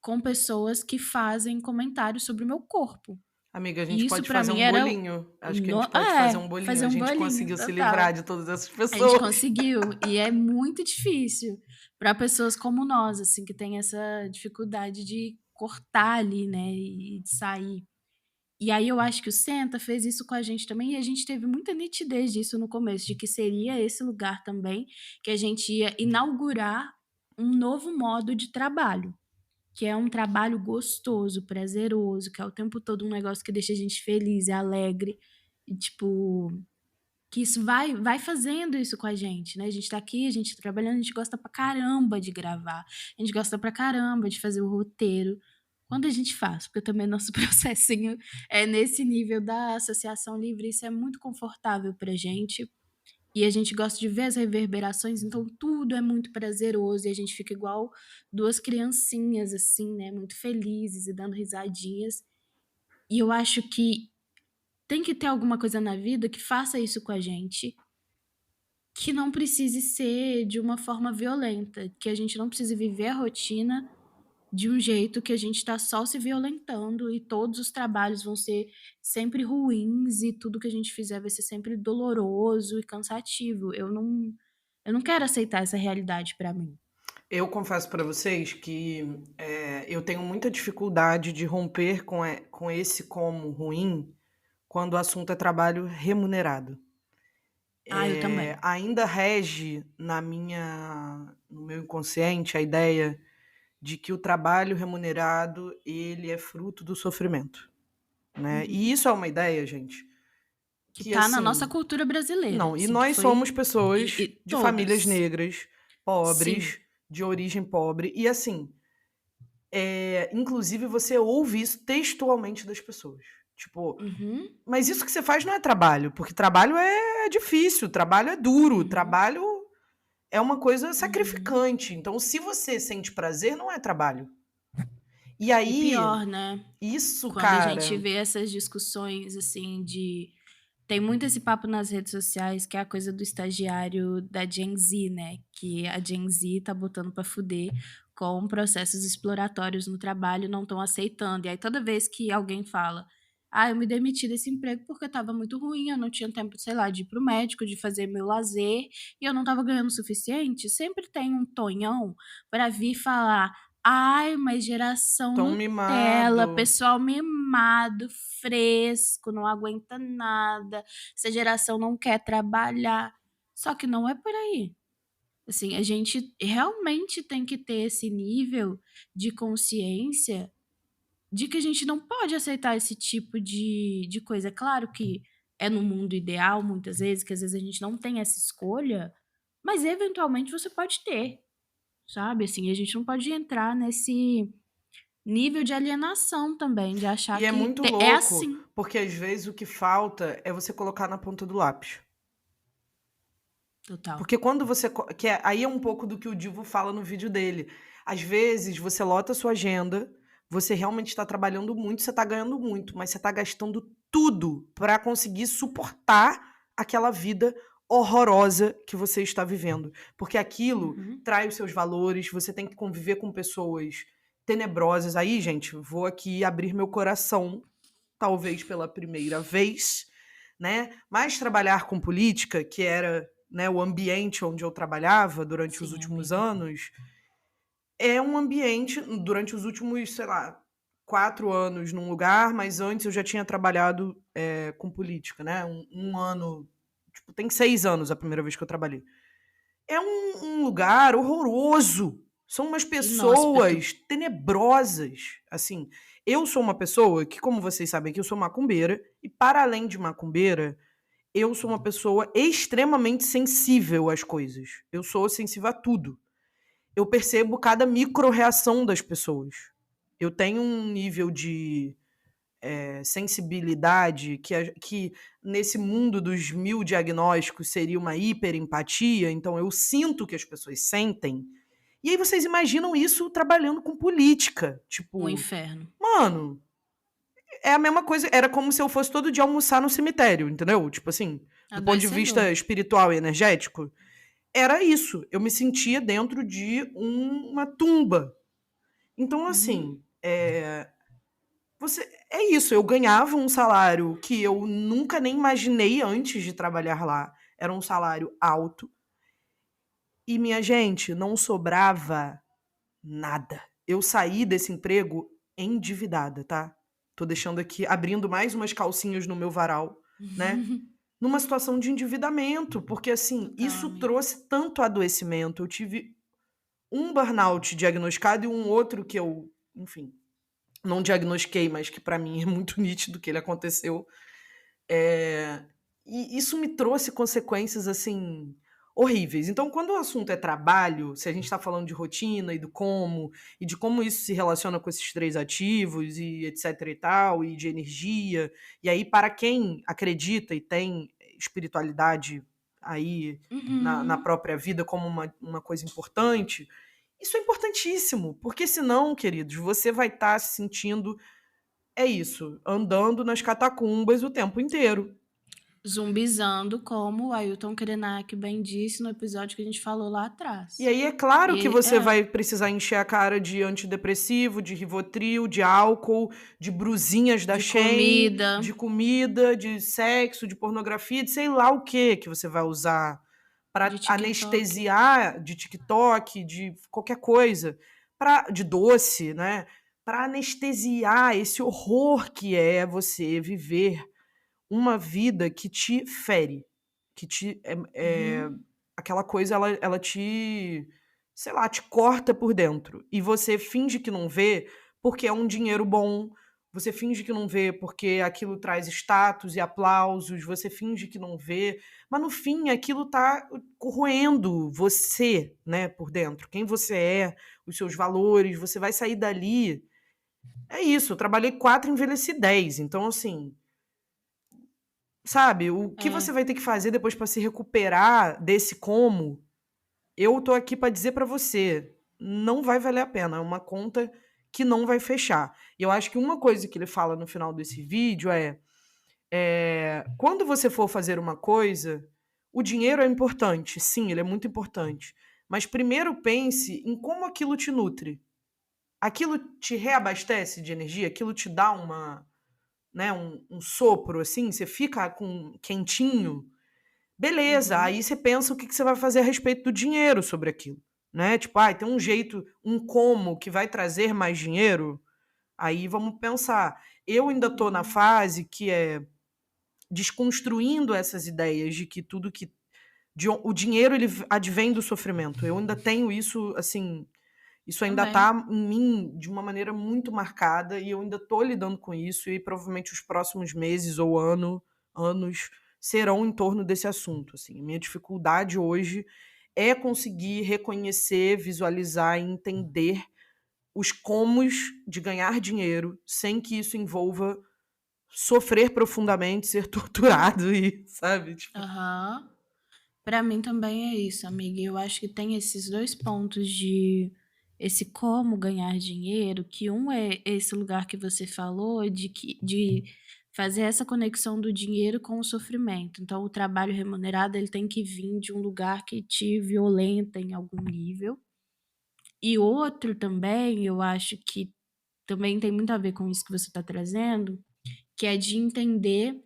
com pessoas que fazem comentários sobre o meu corpo. Amiga, a E gente isso pode para fazer mim um era bolinho. Acho que a gente pode fazer um bolinho. fazer A um gente bolinho, conseguiu se total. livrar de todas essas A gente pessoas. conseguiu, e é muito difícil para pessoas como nós, assim, que tem essa dificuldade de cortar ali, né, e de sair. E aí eu acho que o Senta fez isso com a gente também, e a gente teve muita nitidez disso no começo, de que seria esse lugar também que a gente ia inaugurar um novo modo de trabalho, que é um trabalho gostoso, prazeroso, que é o tempo todo um negócio que deixa a gente feliz e alegre, e tipo, que isso vai fazendo isso com a gente, né? A gente tá aqui, a gente tá trabalhando, a gente gosta pra caramba de gravar, a gente gosta pra caramba de fazer o roteiro. Quando a gente faz, porque também nosso processinho é nesse nível da associação livre, isso é muito confortável pra gente. E a gente gosta de ver as reverberações, então tudo é muito prazeroso e a gente fica igual duas criancinhas, assim, né? Muito felizes e dando risadinhas. E eu acho que tem que ter alguma coisa na vida que faça isso com a gente, que não precise ser de uma forma violenta, que a gente não precise viver a rotina de um jeito que a gente está só se violentando e todos os trabalhos vão ser sempre ruins e tudo que a gente fizer vai ser sempre doloroso e cansativo. Eu não quero aceitar essa realidade para mim. Eu confesso pra vocês que eu tenho muita dificuldade de romper com esse como ruim quando o assunto é trabalho remunerado. Eu também. Ainda rege no meu inconsciente a ideia de que o trabalho remunerado ele é fruto do sofrimento, né? E isso é uma ideia, gente, Que que tá na assim, nossa cultura brasileira. não, e Assim, que nós foi. somos pessoas E de famílias todas. negras, Sim. pobres, de origem pobre, e assim, inclusive você ouve isso textualmente das pessoas. Tipo, Uhum, mas isso que você faz não é trabalho, porque trabalho é difícil, trabalho é duro, uhum, trabalho é uma coisa uhum. sacrificante. Então, se você sente prazer, não é trabalho. E E aí, pior, né? isso, Quando a gente cara, vê essas discussões, assim, de. Tem muito esse papo nas redes sociais, que é a coisa do estagiário da Gen Z, né? Que a Gen Z tá botando pra fuder com processos exploratórios no trabalho, não estão aceitando. E aí toda vez que alguém fala Eu me demiti desse emprego porque estava muito ruim, eu não tinha tempo, sei lá, de ir pro médico, de fazer meu lazer, e eu não estava ganhando o suficiente. Sempre tem um tonhão para vir falar: ai, mas geração Tão Nutella, mimado. pessoal mimado, fresco, não aguenta nada, essa geração não quer trabalhar. Só que não é por aí. Assim, a gente realmente tem que ter esse nível de consciência de que a gente não pode aceitar esse tipo de coisa. É claro que é no mundo ideal, muitas vezes, que às vezes a gente não tem essa escolha, mas eventualmente você pode ter, sabe? Assim, a gente não pode entrar nesse nível de alienação também, de achar E é que muito é louco, assim. porque às vezes o que falta é você colocar na ponta do lápis. Total. Porque quando você. Aí é um pouco do que o Divo fala no vídeo dele. Às vezes você lota a sua agenda, você realmente está trabalhando muito, você está ganhando muito, mas você está gastando tudo para conseguir suportar aquela vida horrorosa que você está vivendo. Porque aquilo Uhum. trai os seus valores, você tem que conviver com pessoas tenebrosas. Aí, gente, vou aqui abrir meu coração, talvez pela primeira vez, né? Mas trabalhar com política, que era, né, o ambiente onde eu trabalhava durante os Sim, últimos amiga. anos, é um ambiente, durante os últimos, sei lá, 4 anos num lugar, mas antes eu já tinha trabalhado com política, né? Um ano, tipo, tem 6 anos a primeira vez que eu trabalhei. É um lugar horroroso. São umas Inóspito. pessoas tenebrosas. Assim, eu sou uma pessoa que, como vocês sabem, que eu sou macumbeira, e para além de macumbeira, eu sou uma pessoa extremamente sensível às coisas. Eu sou sensível a tudo. Eu percebo cada micro-reação das pessoas. Eu tenho um nível de sensibilidade que nesse mundo dos 1000 diagnósticos seria uma hiperempatia, então eu sinto o que as pessoas sentem. E aí vocês imaginam isso trabalhando com política. Um Tipo, inferno. mano, é a mesma coisa, era como se eu fosse todo dia almoçar no cemitério, entendeu? Tipo assim, do ponto de Adoecedor. vista espiritual e energético, era isso. Eu me sentia dentro de uma tumba. Então, Uhum. assim, é isso. Eu ganhava um salário que eu nunca nem imaginei antes de trabalhar lá. Era um salário alto. E, minha gente, não sobrava nada. Eu saí desse emprego endividada, tá? Tô deixando aqui, abrindo mais umas calcinhas no meu varal, né? Numa situação de endividamento, porque assim, Total, isso amiga. trouxe tanto adoecimento. Eu tive um burnout diagnosticado e um outro que eu, enfim, não diagnostiquei, mas que pra mim é muito nítido que ele aconteceu. E isso me trouxe consequências assim horríveis. Então, quando o assunto é trabalho, se a gente está falando de rotina e do como, e de como isso se relaciona com esses três ativos, e etc e tal, e de energia, e aí, para quem acredita e tem espiritualidade aí na Uhum. própria vida como uma coisa importante, isso é importantíssimo, porque senão, queridos, você vai estar se sentindo, é isso, andando nas catacumbas o tempo inteiro. Zumbizando, como o Ailton Krenak bem disse no episódio que a gente falou lá E atrás. aí é claro que E você vai precisar encher a cara de antidepressivo, de Rivotril, de álcool, de brusinhas da de Shein, comida, de comida, de sexo, de pornografia, de sei lá o que você vai usar de para TikTok. anestesiar, de TikTok, de qualquer coisa, de doce, né? Para anestesiar esse horror que é você viver uma vida que te fere, que te Uhum. aquela coisa ela te, sei lá, te corta por dentro. E você finge que não vê porque é um dinheiro bom, você finge que não vê porque aquilo traz status e aplausos, você finge que não vê, mas no fim aquilo tá corroendo você, né, por dentro. Quem você é, os seus valores, você vai sair dali. É isso, eu trabalhei 4, envelheci 10. Então, assim, sabe, o que É, você vai ter que fazer depois para se recuperar desse como, eu tô aqui para dizer para você, não vai valer a pena, é uma conta que não vai fechar. E eu acho que uma coisa que ele fala no final desse vídeo quando você for fazer uma coisa, o dinheiro é importante, sim, ele é muito importante, mas primeiro pense em como aquilo te nutre. Aquilo te reabastece de energia, aquilo te dá né, um sopro, assim, você fica com quentinho, beleza, Uhum. aí você pensa o que você vai fazer a respeito do dinheiro sobre aquilo, né? Tipo, tem um jeito, um como que vai trazer mais dinheiro, aí vamos pensar. Eu ainda estou na Uhum. fase que é desconstruindo essas ideias de que tudo que o dinheiro ele advém do sofrimento. Eu ainda tenho isso, assim, isso ainda Também. está em mim de uma maneira muito marcada e eu ainda estou lidando com isso e provavelmente os próximos meses ou anos serão em torno desse assunto. Assim. Minha dificuldade hoje é conseguir reconhecer, visualizar e entender os comos de ganhar dinheiro sem que isso envolva sofrer profundamente, ser torturado e, sabe? Tipo, Aham. Pra mim também é isso, amiga. Eu acho que tem esses dois pontos de esse como ganhar dinheiro, que um é esse lugar que você falou de fazer essa conexão do dinheiro com o sofrimento. Então, o trabalho remunerado ele tem que vir de um lugar que te violenta em algum nível. E outro também, eu acho que também tem muito a ver com isso que você está trazendo, que é de entender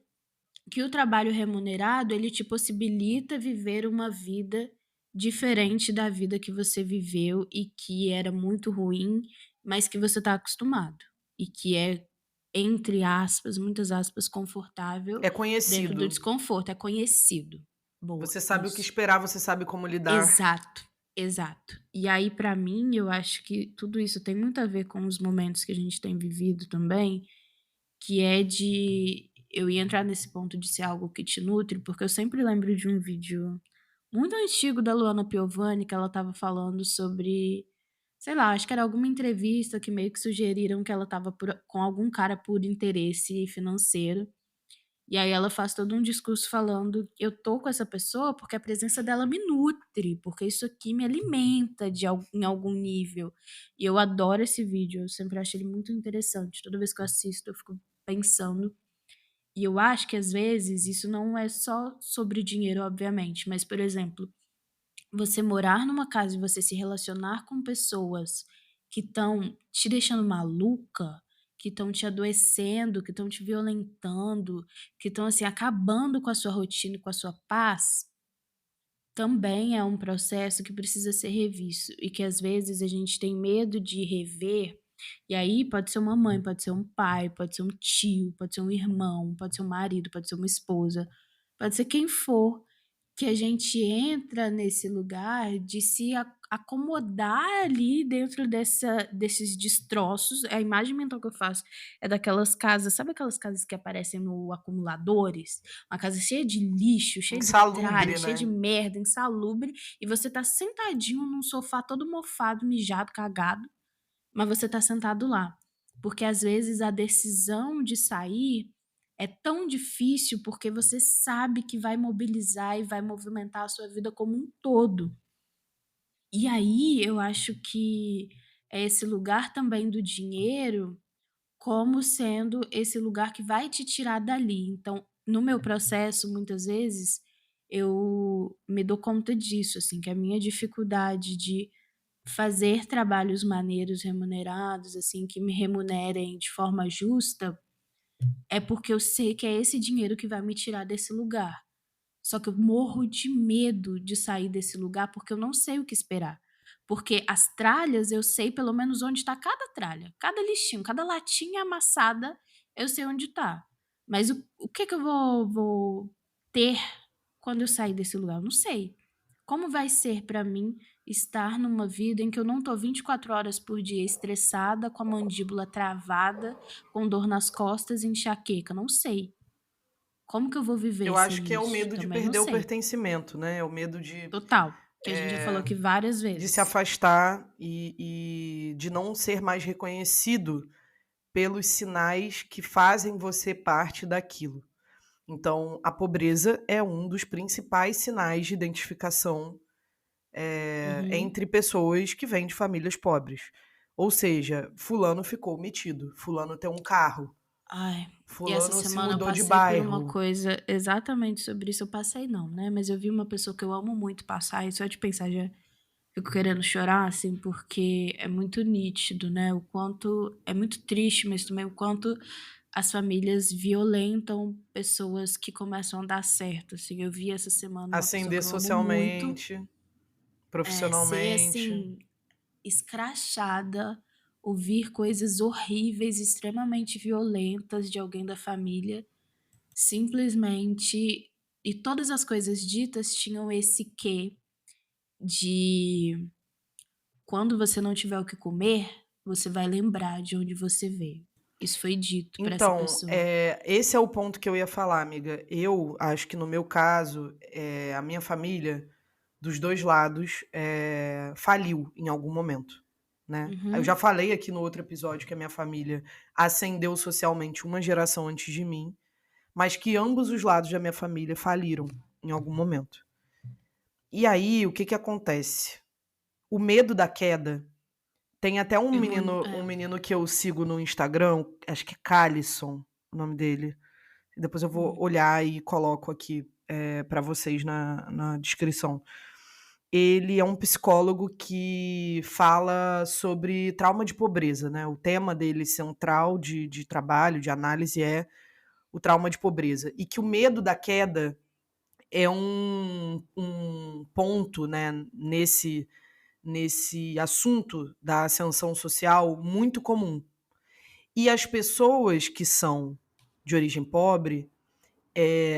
que o trabalho remunerado, ele te possibilita viver uma vida diferente da vida que você viveu e que era muito ruim, mas que você está acostumado. E que é, entre aspas, muitas aspas, confortável é dentro do conhecido. desconforto, é conhecido. Boa, Você sabe o que isso. esperar, você sabe como lidar. Exato, exato. E aí, pra mim, eu acho que tudo isso tem muito a ver com os momentos que a gente tem vivido também, que é de eu ia entrar nesse ponto de ser algo que te nutre, porque eu sempre lembro de um vídeo muito antigo da Luana Piovani, que ela estava falando sobre, sei lá, acho que era alguma entrevista que meio que sugeriram que ela estava com algum cara por interesse financeiro. E aí ela faz todo um discurso falando: "Eu tô com essa pessoa porque a presença dela me nutre, porque isso aqui me alimenta em algum nível". E eu adoro esse vídeo, eu sempre acho ele muito interessante. Toda vez que eu assisto, eu fico pensando. E eu acho que às vezes isso não é só sobre dinheiro, obviamente, mas, por exemplo, você morar numa casa e você se relacionar com pessoas que estão te deixando maluca, que estão te adoecendo, que estão te violentando, que estão, assim, acabando com a sua rotina e com a sua paz, também é um processo que precisa ser revisto e que às vezes a gente tem medo de rever, e aí pode ser uma mãe, pode ser um pai, pode ser um tio, pode ser um irmão, pode ser um marido, pode ser uma esposa, pode ser quem for, que a gente entra nesse lugar de se acomodar ali dentro desses destroços. A imagem mental que eu faço é daquelas casas, sabe aquelas casas que aparecem no acumuladores? Uma casa cheia de lixo, cheia de tralha, Insalubre, cheia de né? merda, insalubre, e você tá sentadinho num sofá todo mofado, mijado, cagado, mas você tá sentado lá. Porque às vezes a decisão de sair é tão difícil porque você sabe que vai mobilizar e vai movimentar a sua vida como um todo. E aí eu acho que é esse lugar também do dinheiro como sendo esse lugar que vai te tirar dali. Então, no meu processo, muitas vezes, eu me dou conta disso, assim, que a minha dificuldade de fazer trabalhos maneiros remunerados, assim, que me remunerem de forma justa, é porque eu sei que é esse dinheiro que vai me tirar desse lugar. Só que eu morro de medo de sair desse lugar, porque eu não sei o que esperar. Porque as tralhas, eu sei pelo menos onde está cada tralha, cada lixinho, cada latinha amassada, eu sei onde está. Mas o que que eu vou ter quando eu sair desse lugar? Eu não sei. Como vai ser para mim estar numa vida em que eu não tô 24 horas por dia estressada, com a mandíbula travada, com dor nas costas e enxaqueca? Não sei. Como que eu vou viver Eu acho sem que é o isso? medo de Também não perder o sei. pertencimento, né? É o medo de, Total, que a gente já falou aqui várias de se vezes. afastar e de não ser mais reconhecido pelos sinais que fazem você parte daquilo. Então, a pobreza é um dos principais sinais de identificação Uhum. entre pessoas que vêm de famílias pobres. Ou seja, fulano ficou metido, fulano tem um carro, Ai, e essa fulano se semana eu mudou de passei por uma bairro. coisa exatamente sobre isso. Eu passei não, né, mas eu vi uma pessoa que eu amo muito passar e só de pensar já fico querendo chorar, assim, porque é muito nítido, né, o quanto é muito triste, mas também o quanto as famílias violentam pessoas que começam a dar certo, assim. Eu vi essa semana uma pessoa Ascender que eu amo muito, socialmente, ser, profissionalmente. assim, escrachada, ouvir coisas horríveis, extremamente violentas de alguém da família, simplesmente. E todas as coisas ditas tinham esse quê de quando você não tiver o que comer, você vai lembrar de onde você veio. Isso foi dito pra essa Então, pessoa. esse é o ponto que eu ia falar, amiga. Eu acho que no meu caso, a minha família, dos 2 lados, faliu em algum momento, né. Eu já Uhum. falei aqui no outro episódio que a minha família ascendeu socialmente uma geração antes de mim, mas que ambos os lados da minha família faliram em algum momento. E aí, o que que acontece? O medo da queda tem até um É muito. menino um menino que eu sigo no Instagram, acho que é Calisson, o nome dele. Depois eu vou Hum. olhar e coloco aqui, pra vocês na descrição. Ele é um psicólogo que fala sobre trauma de pobreza, né, o tema dele central de trabalho, de análise é o trauma de pobreza. E que o medo da queda é um ponto, né, nesse assunto da ascensão social muito comum. E as pessoas que são de origem pobre,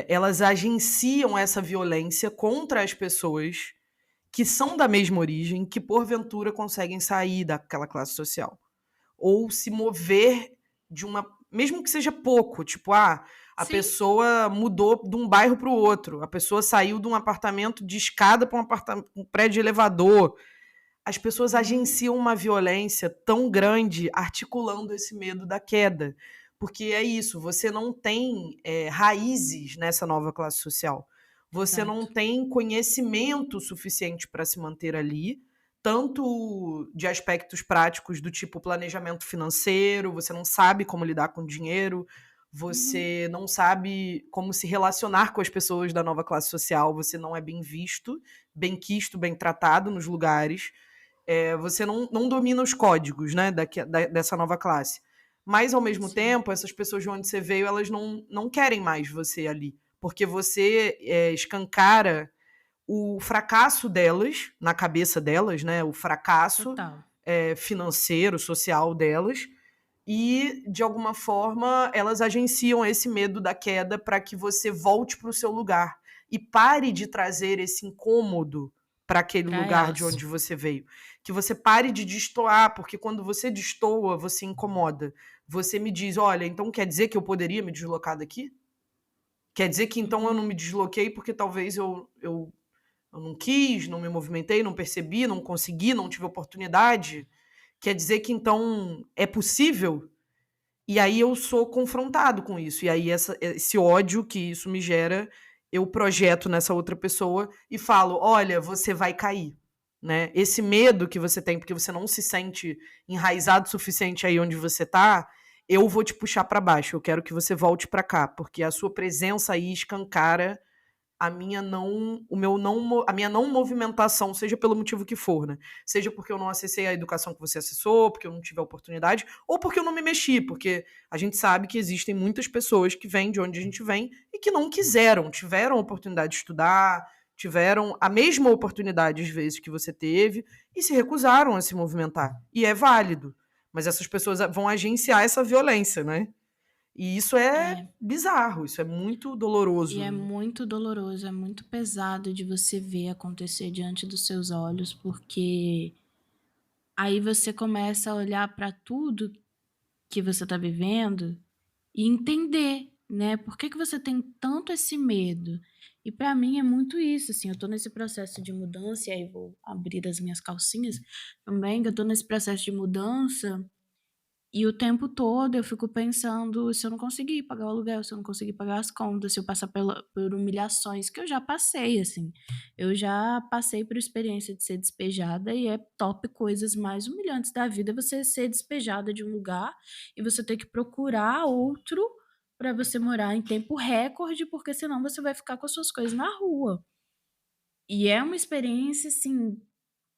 elas agenciam essa violência contra as pessoas que são da mesma origem, que porventura conseguem sair daquela classe social. Ou se mover de uma. Mesmo que seja pouco, tipo, a Sim. pessoa mudou de um bairro para o outro, a pessoa saiu de um apartamento de escada para um prédio de elevador. As pessoas Uhum. agenciam uma violência tão grande articulando esse medo da queda. Porque é isso, você não tem raízes nessa nova classe social. Você não Exato. tem conhecimento suficiente para se manter ali, tanto de aspectos práticos do tipo planejamento financeiro, você não sabe como lidar com dinheiro, Uhum. você não sabe como se relacionar com as pessoas da nova classe social, você não é bem visto, bem quisto, bem tratado nos lugares. Você não domina os códigos, né, dessa nova classe. Mas, ao mesmo Sim. tempo, essas pessoas de onde você veio, elas não querem mais você ali. Porque você escancara o fracasso delas, na cabeça delas, né, o fracasso Total. financeiro, social delas, e, de alguma forma, elas agenciam esse medo da queda para que você volte para o seu lugar e pare de trazer esse incômodo para aquele Pra lugar de elas. onde você veio. Que você pare de destoar, porque quando você destoa, você incomoda. Você me diz: olha, então quer dizer que eu poderia me deslocar daqui? Quer dizer que então eu não Uhum. me desloquei porque talvez eu não quis, não me movimentei, não percebi, não consegui, não tive oportunidade? Quer dizer que então é possível? E aí eu sou confrontado com isso. E aí esse ódio que isso me gera, eu projeto nessa outra pessoa e falo: olha, você vai cair. Né? Esse medo que você tem, porque você não se sente enraizado o suficiente aí onde você tá, eu vou te puxar para baixo. Eu quero que você volte para cá, porque a sua presença aí escancara a minha não movimentação, seja pelo motivo que for, né? Seja porque eu não acessei a educação que você acessou, porque eu não tive a oportunidade, ou porque eu não me mexi, porque a gente sabe que existem muitas pessoas que vêm de onde a gente vem e que não quiseram, tiveram a oportunidade de estudar, tiveram a mesma oportunidade às vezes que você teve e se recusaram a se movimentar. E é válido. Mas essas pessoas vão agenciar essa violência, né? E isso é É. bizarro, isso é muito E é doloroso. muito doloroso, é muito pesado de você ver acontecer diante dos seus olhos, porque aí você começa a olhar pra tudo que você tá vivendo e entender, né, por que que você tem tanto esse medo. E pra mim é muito isso, assim, eu tô nesse processo de mudança, e aí vou abrir as minhas calcinhas também, que eu tô nesse processo de mudança, e o tempo todo eu fico pensando se eu não conseguir pagar o aluguel, se eu não conseguir pagar as contas, se eu passar por humilhações, que eu já passei, assim. Eu já passei por experiência de ser despejada e é top coisas mais humilhantes da vida você ser despejada de um lugar e você ter que procurar outro para você morar em tempo recorde, porque senão você vai ficar com as suas coisas na rua. E é uma experiência, assim,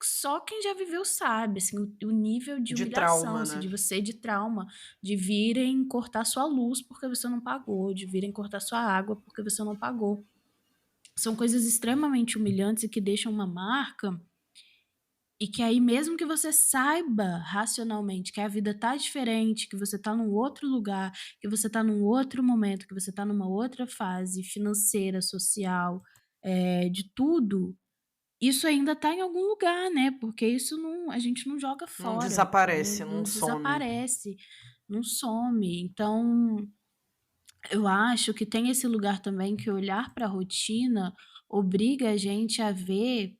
só quem já viveu sabe, assim, o nível de De humilhação, trauma, assim, de né? você de trauma, de virem cortar sua luz porque você não pagou, de virem cortar sua água porque você não pagou. São coisas extremamente humilhantes e que deixam uma marca, e que aí mesmo que você saiba racionalmente que a vida tá diferente, que você tá num outro lugar, que você tá num outro momento, que você tá numa outra fase financeira, social, de tudo, isso ainda tá em algum lugar, né, porque isso não a gente não joga Não fora, desaparece, não não some. desaparece, não some. Então, eu acho que tem esse lugar também que olhar para a rotina obriga a gente a ver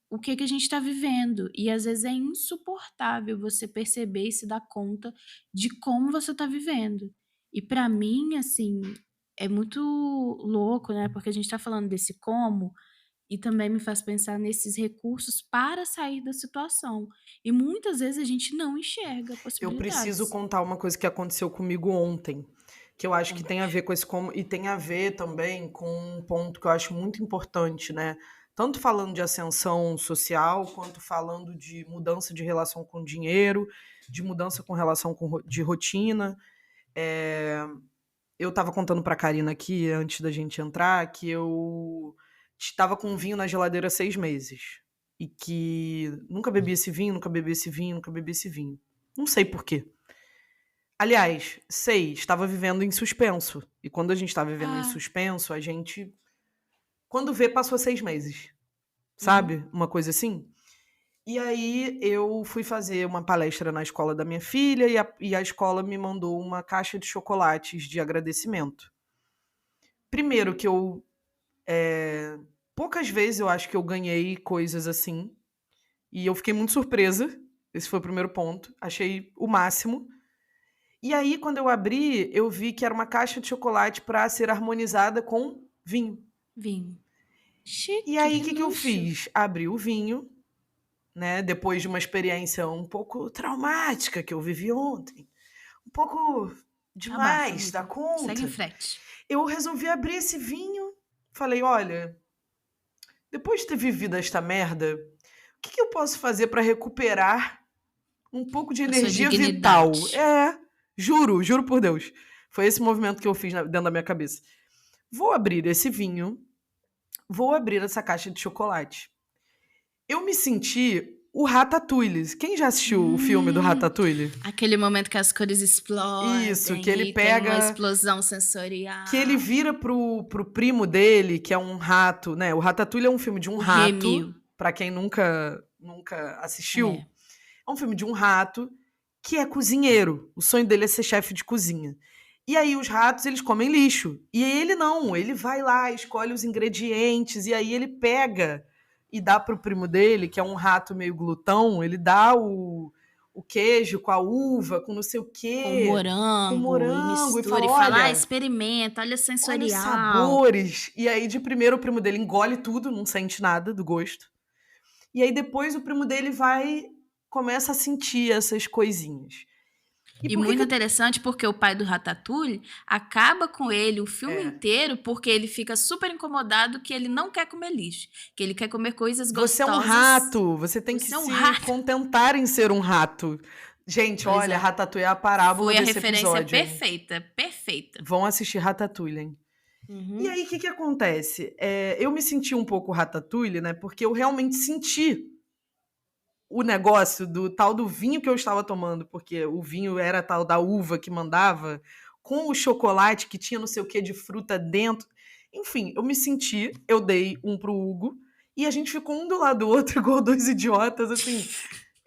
o que a gente está vivendo. E às vezes é insuportável você perceber e se dar conta de como você está vivendo. E para mim, assim, é muito louco, né? Porque a gente está falando desse como e também me faz pensar nesses recursos para sair da situação. E muitas vezes a gente não enxerga Eu preciso possibilidades. contar uma coisa que aconteceu comigo ontem, que eu acho que tem a Conte. ver com esse como e tem a ver também com um ponto que eu acho muito importante, né? Tanto falando de ascensão social, quanto falando de mudança de relação com o dinheiro, de mudança com relação de rotina. É, eu estava contando para a Karina aqui, antes da gente entrar, que eu estava com um vinho na geladeira há 6 meses. E que nunca bebi esse vinho, nunca bebi esse vinho, nunca bebi esse vinho. Não sei por quê. Aliás, sei, estava vivendo em suspenso. E quando a gente está vivendo em Ah, suspenso, a gente. Quando vê, passou 6 meses. uhum. Sabe? Uma coisa assim. E aí eu fui fazer uma palestra na escola da minha filha e a escola me mandou uma caixa de chocolates de agradecimento. Primeiro que eu. Poucas vezes eu acho que eu ganhei coisas assim. E eu fiquei muito surpresa. Esse foi o primeiro ponto. Achei o máximo. E aí, quando eu abri, eu vi que era uma caixa de chocolate para ser harmonizada com vinho. Vinho. E Chique, aí, o que que, que eu luxo. fiz? Abri o vinho, né? Depois de uma experiência um pouco traumática que eu vivi ontem, um pouco Abafa, demais da amiga. Segue em conta, frente. eu resolvi abrir esse vinho. Falei, olha, depois de ter vivido esta merda, o que, que eu posso fazer para recuperar um pouco de A sua energia vital? dignidade. Juro por Deus. Foi esse movimento que eu fiz dentro da minha cabeça. Vou abrir esse vinho, vou abrir essa caixa de chocolate. Eu me senti o Ratatouille. Quem já assistiu o filme do Hum, Ratatouille? aquele momento que as cores Isso, que explodem ele e tem uma pega. explosão Que ele sensorial. vira pro primo dele, que é um rato, né? O Ratatouille é um filme de um O rato, Remy. pra quem nunca assistiu. É. É um filme de um rato que é cozinheiro. O sonho dele é ser chefe de cozinha. E aí os ratos, eles comem lixo. E ele não, ele vai lá, escolhe os ingredientes, e aí ele pega e dá pro primo dele, que é um rato meio glutão, ele dá o queijo com a uva, com não sei o Com quê, com morango e morango, e mistura fala, e fala: "Ah, olha, experimenta, olha olha os sensorial". sabores. E aí de primeiro o primo dele engole tudo, não sente nada do gosto. E aí depois o primo dele começa a sentir essas coisinhas. E E por que muito que interessante porque o pai do Ratatouille acaba com ele o filme é, inteiro porque ele fica super incomodado que ele não quer comer lixo, que ele quer comer coisas você é um gostosas. rato, você tem que Você é um se rato. contentar em ser um rato. Gente, Pois olha, é. Ratatouille é a parábola Foi a desse referência episódio, hein? perfeita, perfeita. Vão assistir Ratatouille, hein? E Uhum. aí, o que que acontece? Eu me senti um pouco Ratatouille, né? Porque eu realmente senti o negócio do tal do vinho que eu estava tomando, porque o vinho era tal da uva que mandava, com o chocolate que tinha não sei o que de fruta dentro. Enfim, eu me senti, eu dei um pro Hugo, e a gente ficou um do lado do outro, igual dois idiotas, assim.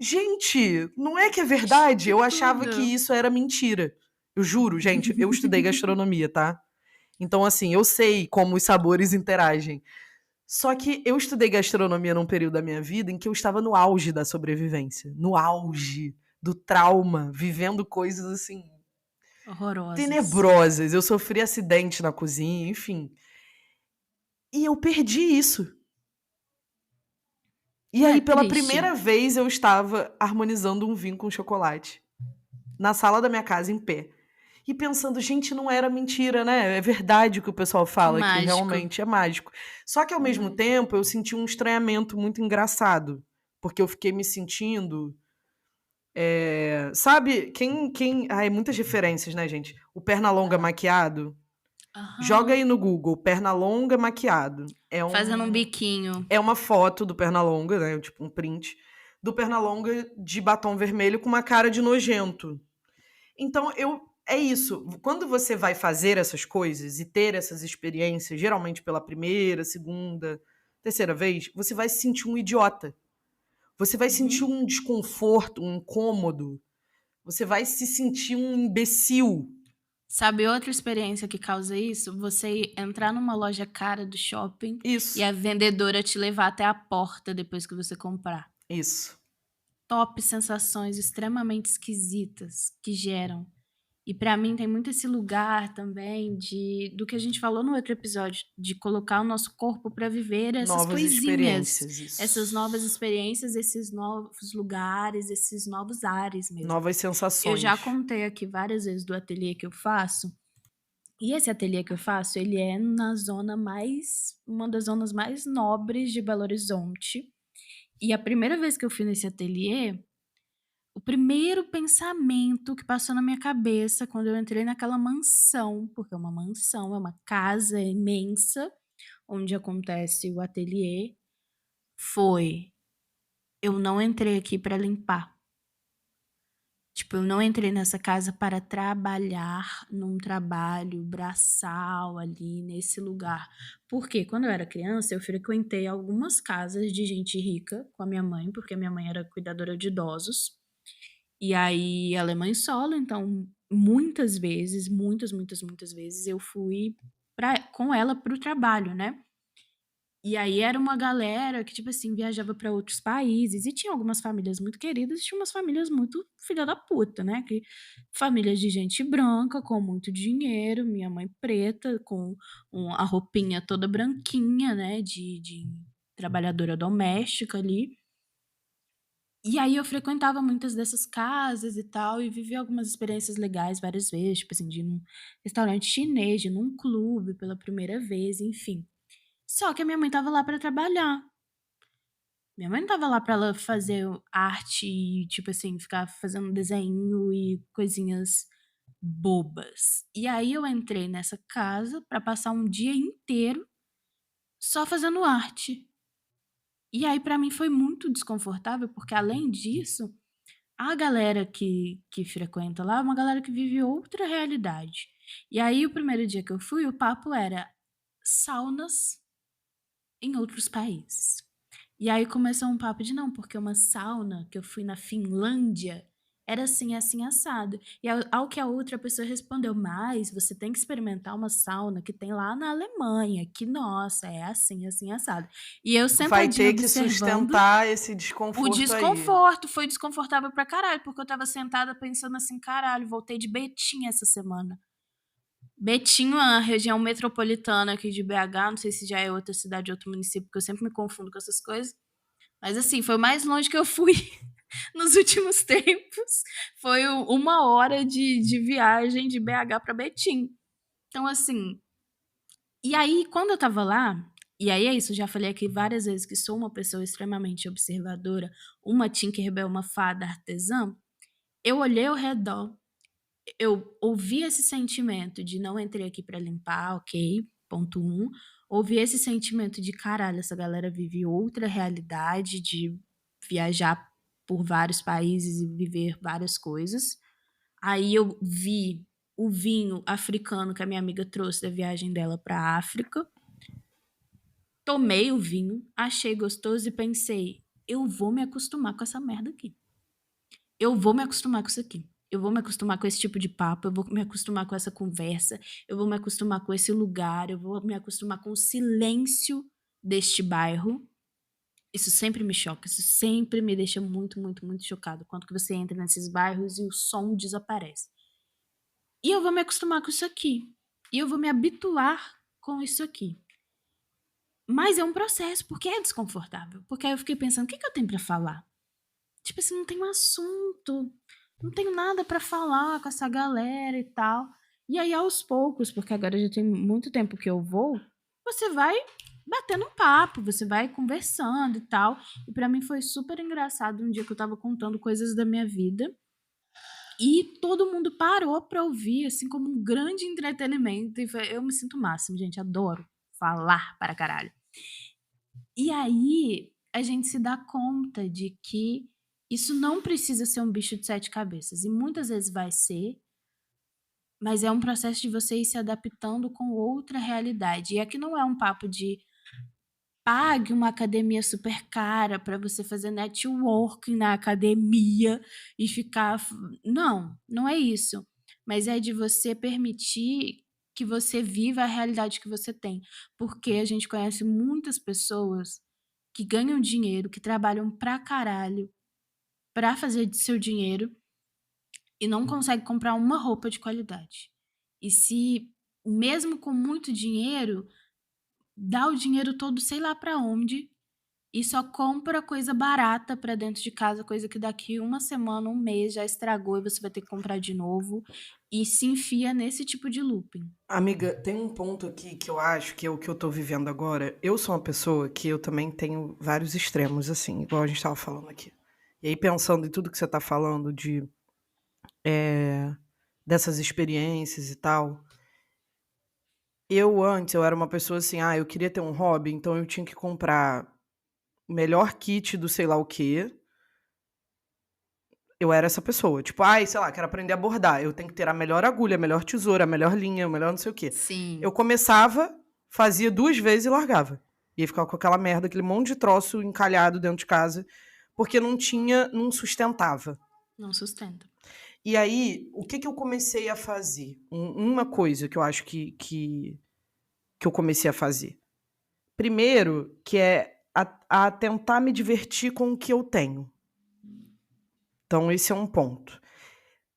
Gente, não é que é verdade? Que Eu achava que tudo. isso era mentira. Eu juro, gente, eu estudei gastronomia, tá? Então, assim, eu sei como os sabores interagem. Só que eu estudei gastronomia num período da minha vida em que eu estava no auge da sobrevivência, no auge do trauma, vivendo coisas assim Horrorosas. tenebrosas. Eu sofri acidente na cozinha, enfim. E eu perdi isso. E Não é aí, pela triste? primeira vez, eu estava harmonizando um vinho com chocolate. Na sala da minha casa, em pé. E pensando, gente, não era mentira, né? É verdade o que o pessoal É fala, que mágico. realmente é mágico. Só que, ao É mesmo mágico. tempo, eu senti um estranhamento muito engraçado. porque eu fiquei me sentindo. Sabe, Ai, muitas referências, né, gente? O Pernalonga maquiado. Joga aí Aham. no Google, Pernalonga maquiado. Fazendo um biquinho. É uma foto do Pernalonga, né? Tipo, um print do Pernalonga de batom vermelho com uma cara de nojento. Então, é isso. Quando você vai fazer essas coisas e ter essas experiências, geralmente pela primeira, segunda, terceira vez, você vai se sentir um idiota. Você vai sentir Uhum. um desconforto, um incômodo. Você vai se sentir um imbecil. Sabe outra experiência que causa isso? Você entrar numa loja cara do shopping e Isso, a vendedora te levar até a porta depois que você comprar. isso. Top sensações extremamente esquisitas que geram. E pra mim tem muito esse lugar também do que a gente falou no outro episódio, de colocar o nosso corpo pra viver essas Novas coisinhas, experiências, isso. essas novas experiências, esses novos lugares, esses novos ares mesmo. Novas Eu sensações. já contei aqui várias vezes do ateliê que eu faço. E esse ateliê que eu faço, ele é uma das zonas mais nobres de Belo Horizonte. E a primeira vez que eu fui nesse ateliê, o primeiro pensamento que passou na minha cabeça quando eu entrei naquela mansão, porque é uma mansão, é uma casa imensa onde acontece o ateliê, foi: eu não entrei aqui para limpar. Tipo, eu não entrei nessa casa para trabalhar num trabalho braçal ali nesse lugar. Porque quando eu era criança, eu frequentei algumas casas de gente rica com a minha mãe, porque a minha mãe era cuidadora de idosos. E aí ela é mãe solo, então muitas vezes, muitas vezes eu fui com ela pro trabalho, né? E aí era uma galera que, tipo assim, viajava pra outros países e tinha algumas famílias muito queridas e tinha umas famílias muito filha da puta, né? Famílias de gente branca com muito dinheiro, minha mãe preta com a roupinha toda branquinha, né? De trabalhadora doméstica ali. E aí eu frequentava muitas dessas casas e tal, e vivi algumas experiências legais várias vezes, tipo assim, de ir num restaurante chinês, de ir num clube pela primeira vez, enfim. Só que a minha mãe estava lá para trabalhar. Minha mãe não estava lá para ela fazer arte e, tipo assim, ficar fazendo desenho e coisinhas bobas. E aí eu entrei nessa casa para passar um dia inteiro só fazendo arte. E aí pra mim foi muito desconfortável, porque além disso, a galera que frequenta lá é uma galera que vive outra realidade. E aí, o primeiro dia que eu fui, o papo era saunas em outros países. E aí começou um papo de não, porque uma sauna que eu fui na Finlândia era assim, assim, assado. E ao que a outra pessoa respondeu, mas você tem que experimentar uma sauna que tem lá na Alemanha, que, nossa, é assim, assim, assado. E eu Vai sentadinha ter que observando. sustentar esse O desconforto aí. desconforto foi desconfortável pra caralho, porque eu tava sentada pensando assim, caralho, voltei de Betim essa semana. Betim, a região metropolitana aqui de BH, não sei se já é outra cidade, outro município, porque eu sempre me confundo com essas coisas. Mas assim, foi o mais longe que eu fui nos últimos tempos. Foi 1 hora de viagem de BH pra Betim. Então, assim. E aí, quando eu tava lá, e aí é isso, eu já falei aqui várias vezes que sou uma pessoa extremamente observadora, uma Tinkerbell, uma fada artesã. Eu olhei ao redor, eu ouvi esse sentimento de não entrei aqui pra limpar, ok, ponto 1. Ouvi esse sentimento de caralho, essa galera vive outra realidade, de viajar por vários países e viver várias coisas. Aí eu vi o vinho africano que a minha amiga trouxe da viagem dela pra África. Tomei o vinho, achei gostoso e pensei, eu vou me acostumar com essa merda aqui. Eu vou me acostumar com isso aqui. Eu vou me acostumar com esse tipo de papo, eu vou me acostumar com essa conversa, eu vou me acostumar com esse lugar, eu vou me acostumar com o silêncio deste bairro. Isso sempre me choca, isso sempre me deixa muito, muito, muito chocado. Quando que você entra nesses bairros e o som desaparece. E eu vou me acostumar com isso aqui. E eu vou me habituar com isso aqui. Mas é um processo, porque é desconfortável. Porque aí eu fiquei pensando, o que eu tenho pra falar? Tipo assim, não tem um assunto, não tenho nada pra falar com essa galera e tal. E aí, aos poucos, porque agora já tem muito tempo que eu vou, você vai batendo um papo, você vai conversando e tal. E pra mim foi super engraçado um dia que eu tava contando coisas da minha vida. E todo mundo parou pra ouvir, assim, como um grande entretenimento. E eu me sinto o máximo, gente. Adoro falar para caralho. E aí a gente se dá conta de que isso não precisa ser um bicho de 7 cabeças. E muitas vezes vai ser, mas é um processo de você ir se adaptando com outra realidade. E aqui não é um papo de pague uma academia super cara para você fazer networking na academia e ficar. Não, não é isso. Mas é de você permitir que você viva a realidade que você tem. Porque a gente conhece muitas pessoas que ganham dinheiro, que trabalham pra caralho pra fazer de seu dinheiro e não conseguem comprar uma roupa de qualidade. E se, mesmo com muito dinheiro, dá o dinheiro todo sei lá pra onde e só compra coisa barata pra dentro de casa, coisa que daqui uma semana, um mês já estragou e você vai ter que comprar de novo e se enfia nesse tipo de looping. Amiga, tem um ponto aqui que eu acho que é o que eu tô vivendo agora. Eu sou uma pessoa que eu também tenho vários extremos, assim, igual a gente tava falando aqui. E aí, pensando em tudo que você tá falando dessas experiências e tal, eu era uma pessoa assim, eu queria ter um hobby, então eu tinha que comprar o melhor kit do sei lá o quê. Eu era essa pessoa. Tipo, sei lá, quero aprender a bordar. Eu tenho que ter a melhor agulha, a melhor tesoura, a melhor linha, o melhor não sei o quê. Sim. Eu começava, fazia 2 vezes e largava. E aí ficava com aquela merda, aquele monte de troço encalhado dentro de casa, porque não sustentava. Não sustenta. E aí, o que eu comecei a fazer? Uma coisa que eu acho que eu comecei a fazer. Primeiro, que é a tentar me divertir com o que eu tenho. Então, esse é um ponto.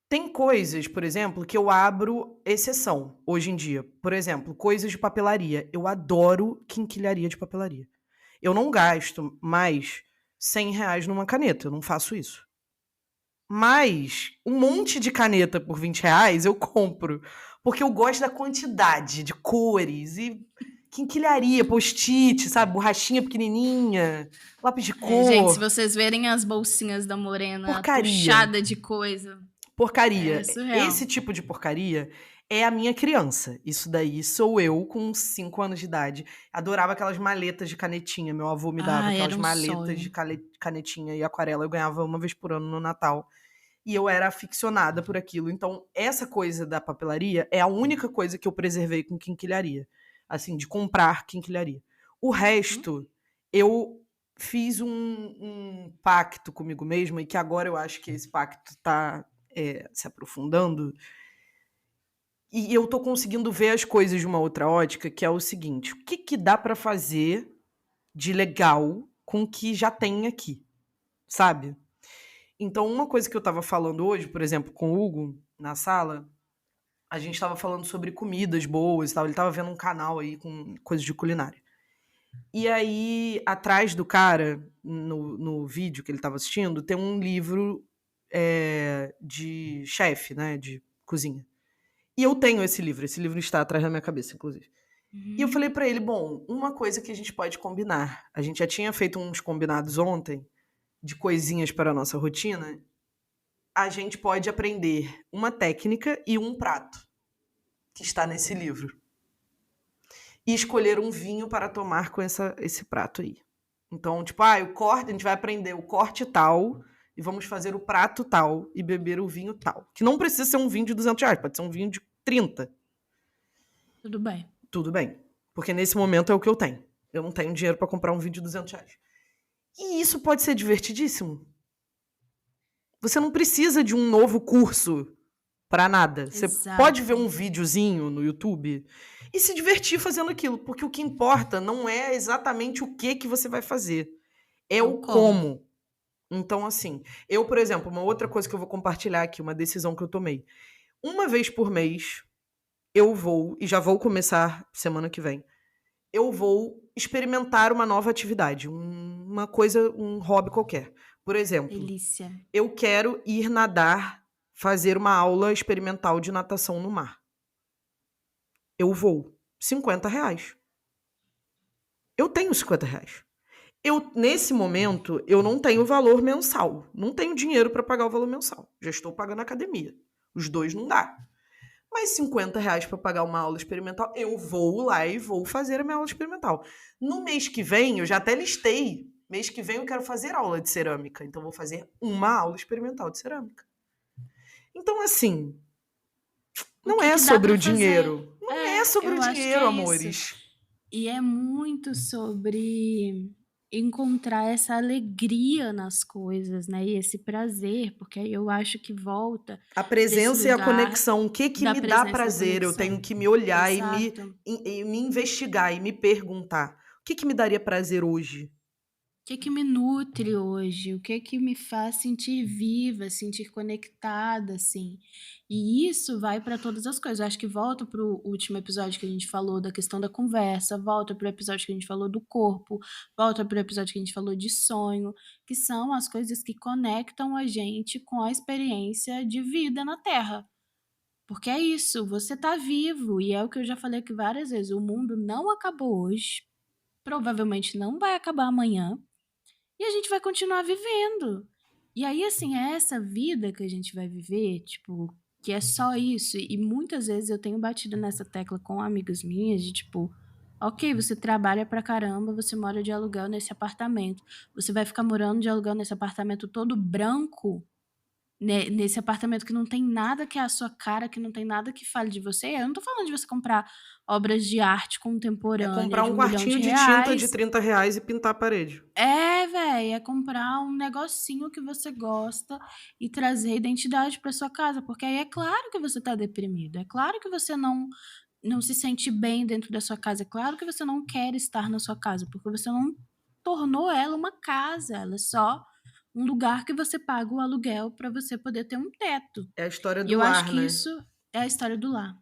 Tem coisas, por exemplo, que eu abro exceção hoje em dia. Por exemplo, coisas de papelaria. Eu adoro quinquilharia de papelaria. Eu não gasto mais R$100 numa caneta. Eu não faço isso. Mas um monte de caneta por R$20 eu compro. Porque eu gosto da quantidade de cores e quinquilharia, post-it, sabe? Borrachinha pequenininha, lápis de cor. Gente, se vocês verem as bolsinhas da Morena Porcaria. puxada de coisa. Porcaria. É surreal. Esse tipo de porcaria é a minha criança. Isso daí sou eu com 5 anos de idade. Adorava aquelas maletas de canetinha. Meu avô me dava Ai, aquelas era um maletas sonho. de canetinha e aquarela. Eu ganhava uma vez por ano no Natal. E eu era aficionada por aquilo. Então, essa coisa da papelaria é a única coisa que eu preservei com quinquilharia. Assim, de comprar quinquilharia. O resto, eu fiz um pacto comigo mesma, e que agora eu acho que esse pacto tá se aprofundando. E eu tô conseguindo ver as coisas de uma outra ótica, que é o seguinte: o que dá pra fazer de legal com o que já tem aqui, sabe? Então, uma coisa que eu tava falando hoje, por exemplo, com o Hugo, na sala, a gente tava falando sobre comidas boas e tal. Ele tava vendo um canal aí com coisas de culinária. E aí, atrás do cara, no vídeo que ele tava assistindo, tem um livro de chefe, né? De cozinha. E eu tenho esse livro está atrás da minha cabeça, inclusive. E eu falei pra ele, bom, uma coisa que a gente pode combinar. A gente já tinha feito uns combinados ontem, de coisinhas para a nossa rotina. A gente pode aprender uma técnica e um prato que está nesse livro. E escolher um vinho para tomar com esse prato aí. Então, tipo, o corte, a gente vai aprender o corte tal e vamos fazer o prato tal e beber o vinho tal. Que não precisa ser um vinho de R$200, pode ser um vinho de 30. Tudo bem. Tudo bem. Porque nesse momento é o que eu tenho. Eu não tenho dinheiro para comprar um vinho de R$200. E isso pode ser divertidíssimo. Você não precisa de um novo curso para nada. Você pode ver um videozinho no YouTube e se divertir fazendo aquilo. Porque o que importa não é exatamente o que você vai fazer. É o como. Então, assim, eu, por exemplo, uma outra coisa que eu vou compartilhar aqui, uma decisão que eu tomei. Uma vez por mês, eu vou, e já vou começar semana que vem, eu vou experimentar uma nova atividade, uma coisa, um hobby qualquer. Por exemplo, Delícia. Eu quero ir nadar, fazer uma aula experimental de natação no mar. Eu vou. R$50. Eu tenho R$ 50. Nesse momento, eu não tenho valor mensal. Não tenho dinheiro para pagar o valor mensal. Já estou pagando a academia. Os dois não dá. Mas R$ 50 para pagar uma aula experimental, eu vou lá e vou fazer a minha aula experimental. No mês que vem, eu já até listei. Mês que vem eu quero fazer aula de cerâmica. Então, vou fazer uma aula experimental de cerâmica. Então, assim, não é dá sobre pra o fazer? dinheiro. Não é sobre Eu o acho que dinheiro, é isso. amores. E é muito sobre encontrar essa alegria nas coisas, né? E esse prazer, porque aí eu acho que volta A desse presença e a lugar conexão. O que da me dá presença e da prazer? Eu tenho conexão. que me olhar e Exato. me investigar e me perguntar. O que me daria prazer hoje? O que me nutre hoje? O que me faz sentir viva, sentir conectada, assim? E isso vai para todas as coisas. Eu acho que volta pro último episódio que a gente falou da questão da conversa, volta pro episódio que a gente falou do corpo, volta pro episódio que a gente falou de sonho, que são as coisas que conectam a gente com a experiência de vida na Terra. Porque é isso, você tá vivo, e é o que eu já falei aqui várias vezes, o mundo não acabou hoje, provavelmente não vai acabar amanhã, e a gente vai continuar vivendo. E aí, assim, é essa vida que a gente vai viver, tipo, que é só isso. E muitas vezes eu tenho batido nessa tecla com amigas minhas, de tipo, ok, você trabalha pra caramba, você mora de aluguel nesse apartamento. Você vai ficar morando de aluguel nesse apartamento todo branco, nesse apartamento que não tem nada que é a sua cara, que não tem nada que fale de você. Eu não tô falando de você comprar obras de arte É contemporânea comprar de um R$ 1 milhão quartinho de tinta de reais. R$ 30 e pintar a parede. É, véi, é comprar um negocinho que você gosta e trazer identidade pra sua casa, porque aí é claro que você tá deprimido, é claro que você não se sente bem dentro da sua casa, é claro que você não quer estar na sua casa, porque você não tornou ela uma casa, ela é só um lugar que você paga o aluguel pra você poder ter um teto. É a história E do eu acho lar, que né? isso é a história do lar.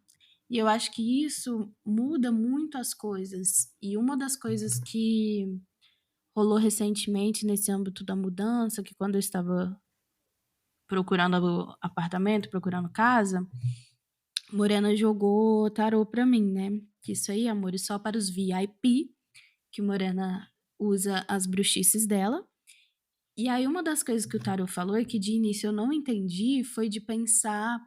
E eu acho que isso muda muito as coisas. E uma das coisas que rolou recentemente nesse âmbito da mudança, que quando eu estava procurando apartamento, procurando casa, Morena jogou tarô pra mim, né? Que isso aí, amor, é só para os VIP, que Morena usa as bruxices dela. E aí uma das coisas que o tarô falou e que de início eu não entendi foi de pensar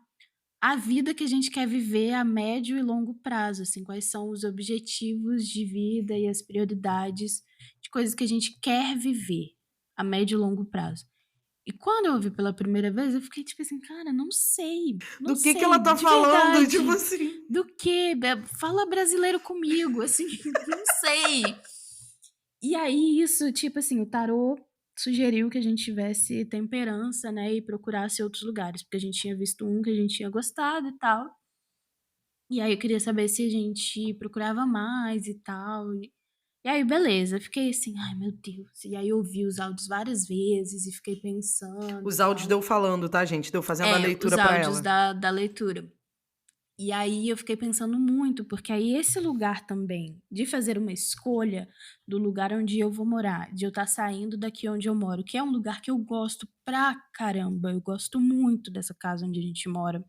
a vida que a gente quer viver a médio e longo prazo, assim, quais são os objetivos de vida e as prioridades de coisas que a gente quer viver a médio e longo prazo. E quando eu ouvi pela primeira vez, eu fiquei tipo assim, cara, não Do que sei, ela tá de falando? Tipo verdade. assim. Do que? Fala brasileiro comigo, assim, não sei. E aí, isso, tipo assim, o tarô sugeriu que a gente tivesse temperança, né, e procurasse outros lugares, porque a gente tinha visto um que a gente tinha gostado e tal. E aí eu queria saber se a gente procurava mais e tal. E aí, beleza, fiquei assim, ai meu Deus. E aí eu ouvi os áudios várias vezes e fiquei pensando Os e áudios tal. deu falando, tá, gente? Deu fazendo a Os leitura pra áudios ela. da leitura. E aí eu fiquei pensando muito, porque aí esse lugar também, de fazer uma escolha do lugar onde eu vou morar, de eu estar saindo daqui onde eu moro, que é um lugar que eu gosto pra caramba, eu gosto muito dessa casa onde a gente mora.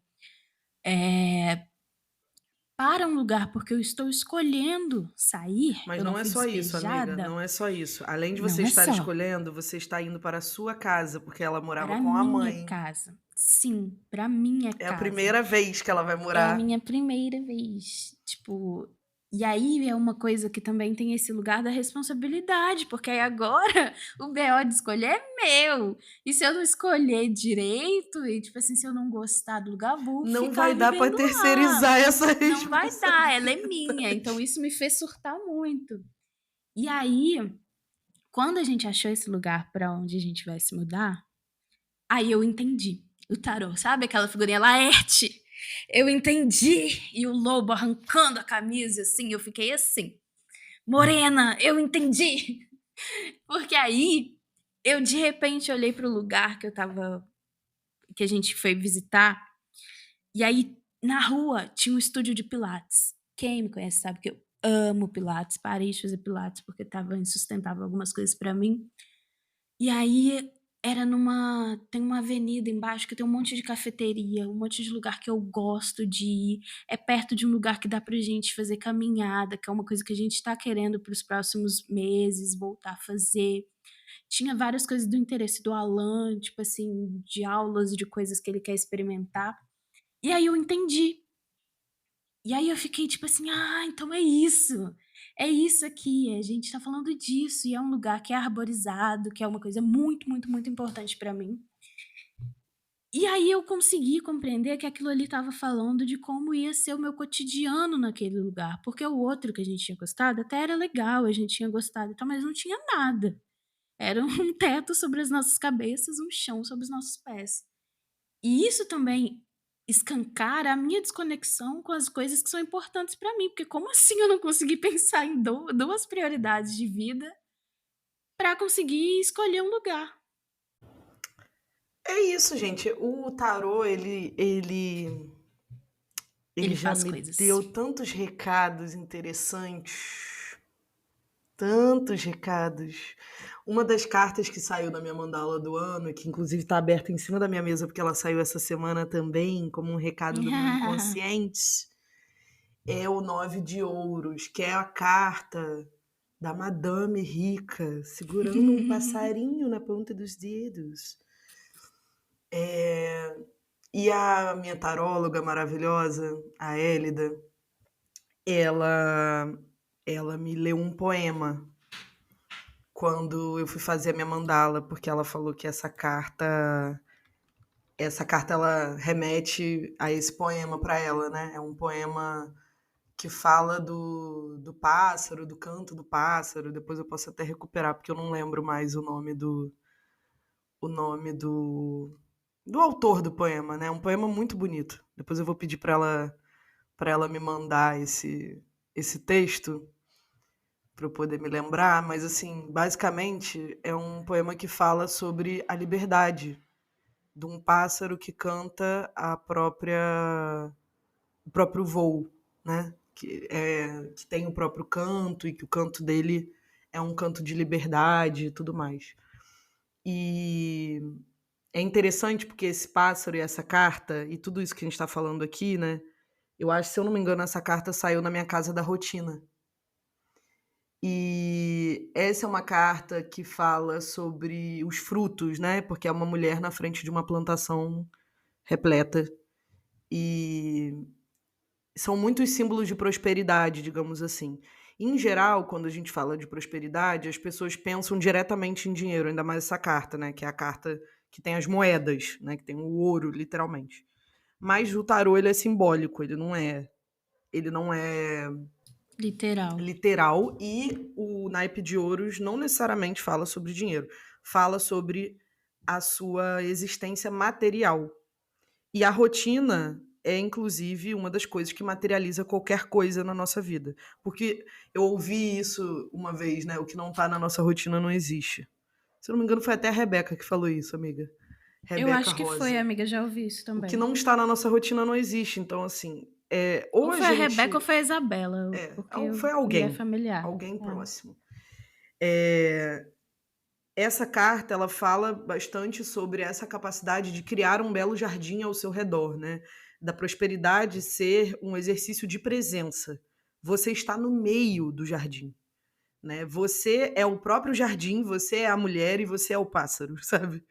Para um lugar porque eu estou escolhendo sair, Mas eu não não é fui só isso, amiga. despejada, Não é só isso. Além de você não é estar só escolhendo, você está indo para a sua casa, porque ela morava para a com a minha mãe. casa. Sim, para minha É a casa. primeira vez que ela vai É a morar. minha primeira vez, tipo, e aí é uma coisa que também tem esse lugar da responsabilidade, porque aí agora o BO de escolher é meu. E se eu não escolher direito, e tipo assim, se eu não gostar do lugar, vou Não ficar vai dar pra vivendo lá. terceirizar essa Não vai dar, ela é minha. responsabilidade. Então isso me fez surtar muito. E aí, quando a gente achou esse lugar para onde a gente vai se mudar, aí eu entendi o tarô, sabe aquela figurinha Laerte? Eu entendi. E o lobo arrancando a camisa, assim, eu fiquei assim. Morena, eu entendi. Porque aí, eu de repente olhei pro lugar que a gente foi visitar, e aí na rua tinha um estúdio de pilates. Quem me conhece sabe que eu amo pilates, parei de fazer pilates porque tava insustentável algumas coisas para mim. E aí tem uma avenida embaixo que tem um monte de cafeteria, um monte de lugar que eu gosto de ir. É perto de um lugar que dá pra gente fazer caminhada, que é uma coisa que a gente tá querendo para os próximos meses voltar a fazer. Tinha várias coisas do interesse do Alan, tipo assim, de aulas, de coisas que ele quer experimentar. E aí eu entendi. E aí eu fiquei tipo assim, então é isso. É isso aqui, a gente tá falando disso. E é um lugar que é arborizado, que é uma coisa muito, muito, muito importante pra mim. E aí eu consegui compreender que aquilo ali tava falando de como ia ser o meu cotidiano naquele lugar. Porque o outro que a gente tinha gostado até era legal, a gente tinha gostado e tal, mas não tinha nada. Era um teto sobre as nossas cabeças, um chão sobre os nossos pés. E isso também escancara a minha desconexão com as coisas que são importantes pra mim, porque como assim eu não consegui pensar em duas prioridades de vida pra conseguir escolher um lugar? É isso, gente. O tarô, ele Ele já faz me coisas. deu tantos recados interessantes. Tantos recados. Uma das cartas que saiu da minha mandala do ano, que inclusive está aberta em cima da minha mesa porque ela saiu essa semana também, como um recado do meu inconsciente, é o 9 de Ouros, que é a carta da Madame Rica, segurando um passarinho na ponta dos dedos. E a minha taróloga maravilhosa, a Hélida, ela me leu um poema quando eu fui fazer a minha mandala, porque ela falou que essa carta ela remete a esse poema para ela, né? É um poema que fala do pássaro, do canto do pássaro. Depois eu posso até recuperar, porque eu não lembro mais o nome do autor do poema, né? É um poema muito bonito. Depois eu vou pedir para ela me mandar esse texto para eu poder me lembrar, mas assim, basicamente é um poema que fala sobre a liberdade de um pássaro que canta o próprio voo, né? Que tem o próprio canto e que o canto dele é um canto de liberdade e tudo mais. E é interessante porque esse pássaro e essa carta e tudo isso que a gente está falando aqui, né? Eu acho, se eu não me engano, essa carta saiu na minha casa da rotina. E essa é uma carta que fala sobre os frutos, né? Porque é uma mulher na frente de uma plantação repleta. E são muitos símbolos de prosperidade, digamos assim. Em geral, quando a gente fala de prosperidade, as pessoas pensam diretamente em dinheiro, ainda mais essa carta, né? Que é a carta que tem as moedas, né? Que tem o ouro, literalmente. Mas o tarô, ele é simbólico, ele não é literal, e o naipe de ouros não necessariamente fala sobre dinheiro, fala sobre a sua existência material. E a rotina é, inclusive, uma das coisas que materializa qualquer coisa na nossa vida. Porque eu ouvi isso uma vez, né? O que não tá na nossa rotina não existe. Se eu não me engano, foi até a Rebeca que falou isso, amiga. Eu Rebeca acho que Rosa. foi, amiga, já ouvi isso O que também. não está na nossa rotina não existe. Então, assim, ou Ou a foi a gente... Rebeca ou foi a Isabela, porque foi me é alguém. familiar. Alguém próximo. Essa carta, ela fala bastante sobre essa capacidade de criar um belo jardim ao seu redor, né? Da prosperidade ser um exercício de presença. Você está no meio do jardim, né? Você é o próprio jardim, você é a mulher e você é o pássaro, sabe?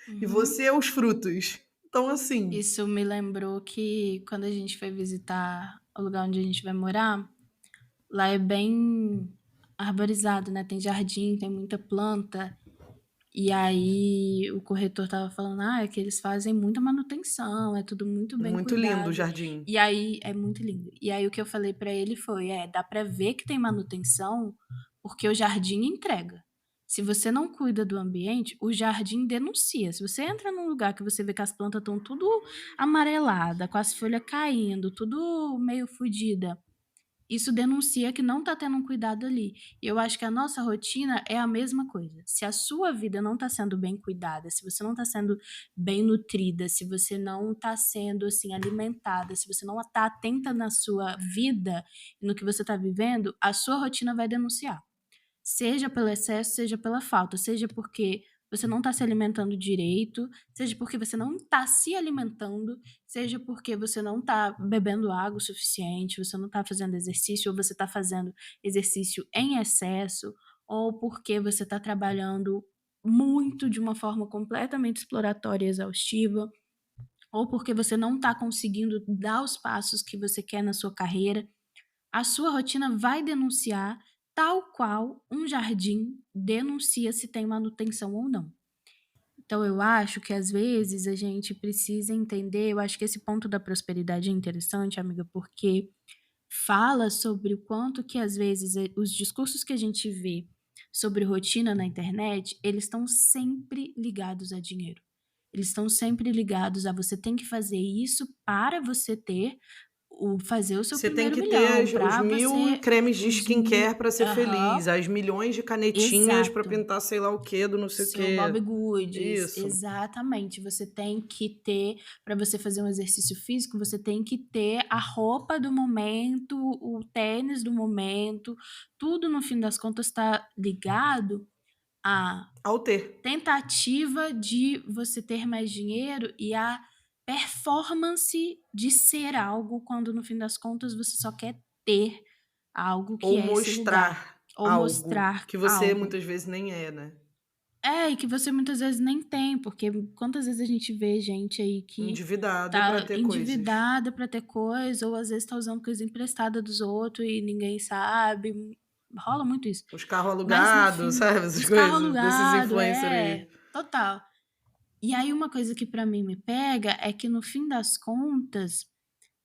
E você é os frutos. Então, assim... Isso me lembrou que quando a gente foi visitar o lugar onde a gente vai morar, lá é bem arborizado, né? Tem jardim, tem muita planta. E aí o corretor tava falando, é que eles fazem muita manutenção, é tudo muito bem Muito lindo o cuidado. jardim. E aí é muito lindo. E aí o que eu falei pra ele foi, dá pra ver que tem manutenção porque o jardim entrega. Se você não cuida do ambiente, o jardim denuncia. Se você entra num lugar que você vê que as plantas estão tudo amarelada, com as folhas caindo, tudo meio fodida, isso denuncia que não tá tendo um cuidado ali. E eu acho que a nossa rotina é a mesma coisa. Se a sua vida não tá sendo bem cuidada, se você não tá sendo bem nutrida, se você não tá sendo assim alimentada, se você não tá atenta na sua vida e no que você tá vivendo, a sua rotina vai denunciar. Seja pelo excesso, seja pela falta, seja porque você não tá se alimentando direito, seja porque você não tá se alimentando, seja porque você não tá bebendo água o suficiente, você não tá fazendo exercício, ou você tá fazendo exercício em excesso, ou porque você tá trabalhando muito de uma forma completamente exploratória e exaustiva, ou porque você não está conseguindo dar os passos que você quer na sua carreira, a sua rotina vai denunciar, tal qual um jardim denuncia se tem manutenção ou não. Então eu acho que às vezes a gente precisa entender, eu acho que esse ponto da prosperidade é interessante, amiga, porque fala sobre o quanto que às vezes os discursos que a gente vê sobre rotina na internet, eles estão sempre ligados a dinheiro. Eles estão sempre ligados a você tem que fazer isso para você ter fazer o seu Você tem primeiro que ter milhão, os para 1000 você cremes de os mi skincare pra ser aham, feliz, as milhões de canetinhas pra exato. pintar sei lá o quê, do não sei o Seu Bob quê. Goods, Isso. exatamente. Você tem que ter, para você fazer um exercício físico, você tem que ter a roupa do momento, o tênis do momento, tudo no fim das contas está ligado à Ao ter. tentativa de você ter mais dinheiro e a performance de ser algo, quando no fim das contas você só quer ter algo que Ou é esse lugar, mostrar ou algo mostrar que você algo. muitas vezes nem é, né? É, e que você muitas vezes nem tem, porque quantas vezes a gente vê gente aí que Endividada pra tá ter coisas. endividada pra ter coisa, ou às vezes tá usando coisa emprestada dos outros e ninguém sabe. Rola muito isso. Os carros Mas no alugados, fim, sabe? Essas os carros coisas desses alugados, influencers aí. total. E aí uma coisa que pra mim me pega é que no fim das contas,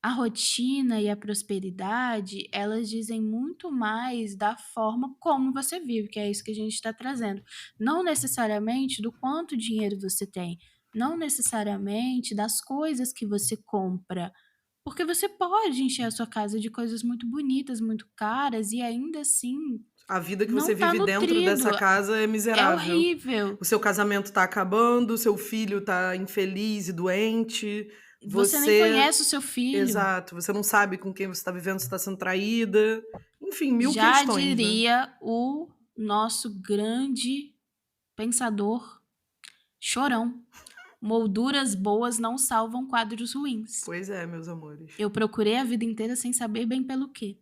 a rotina e a prosperidade, elas dizem muito mais da forma como você vive, que é isso que a gente está trazendo. Não necessariamente do quanto dinheiro você tem, não necessariamente das coisas que você compra, porque você pode encher a sua casa de coisas muito bonitas, muito caras, e ainda assim A vida que você não tá vive dentro nutrido. dessa casa é É miserável. horrível. O seu casamento tá acabando, o seu filho tá infeliz e doente. Você nem Você conhece o seu filho. Exato, você não sabe com quem você tá vivendo, se tá sendo traída. Enfim, 1000 Já questões, né? diria o nosso grande pensador Chorão: "Molduras boas não salvam quadros ruins". Pois é, meus amores. Eu procurei a vida inteira sem saber bem pelo quê.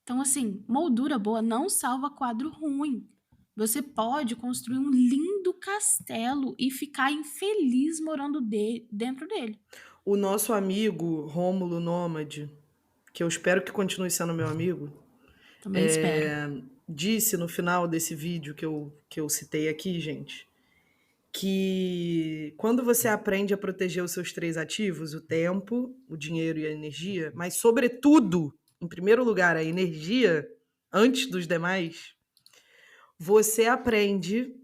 Então, assim, moldura boa não salva quadro ruim. Você pode construir um lindo castelo e ficar infeliz morando dentro dele. O nosso amigo Rômulo Nômade, que eu espero que continue sendo meu amigo, Também espero. disse no final desse vídeo que eu citei aqui, gente, que quando você aprende a proteger os seus 3 ativos, o tempo, o dinheiro e a energia, mas sobretudo, em primeiro lugar, a energia, antes dos demais, você aprende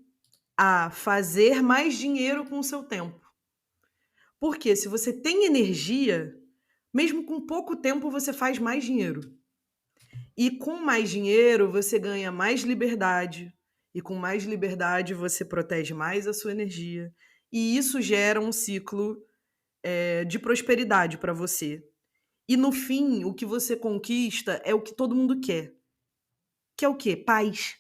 a fazer mais dinheiro com o seu tempo. Porque se você tem energia, mesmo com pouco tempo você faz mais dinheiro. E com mais dinheiro você ganha mais liberdade. E com mais liberdade você protege mais a sua energia. E isso gera um ciclo de prosperidade para você. E no fim, o que você conquista é o que todo mundo quer. Que é o quê? Paz.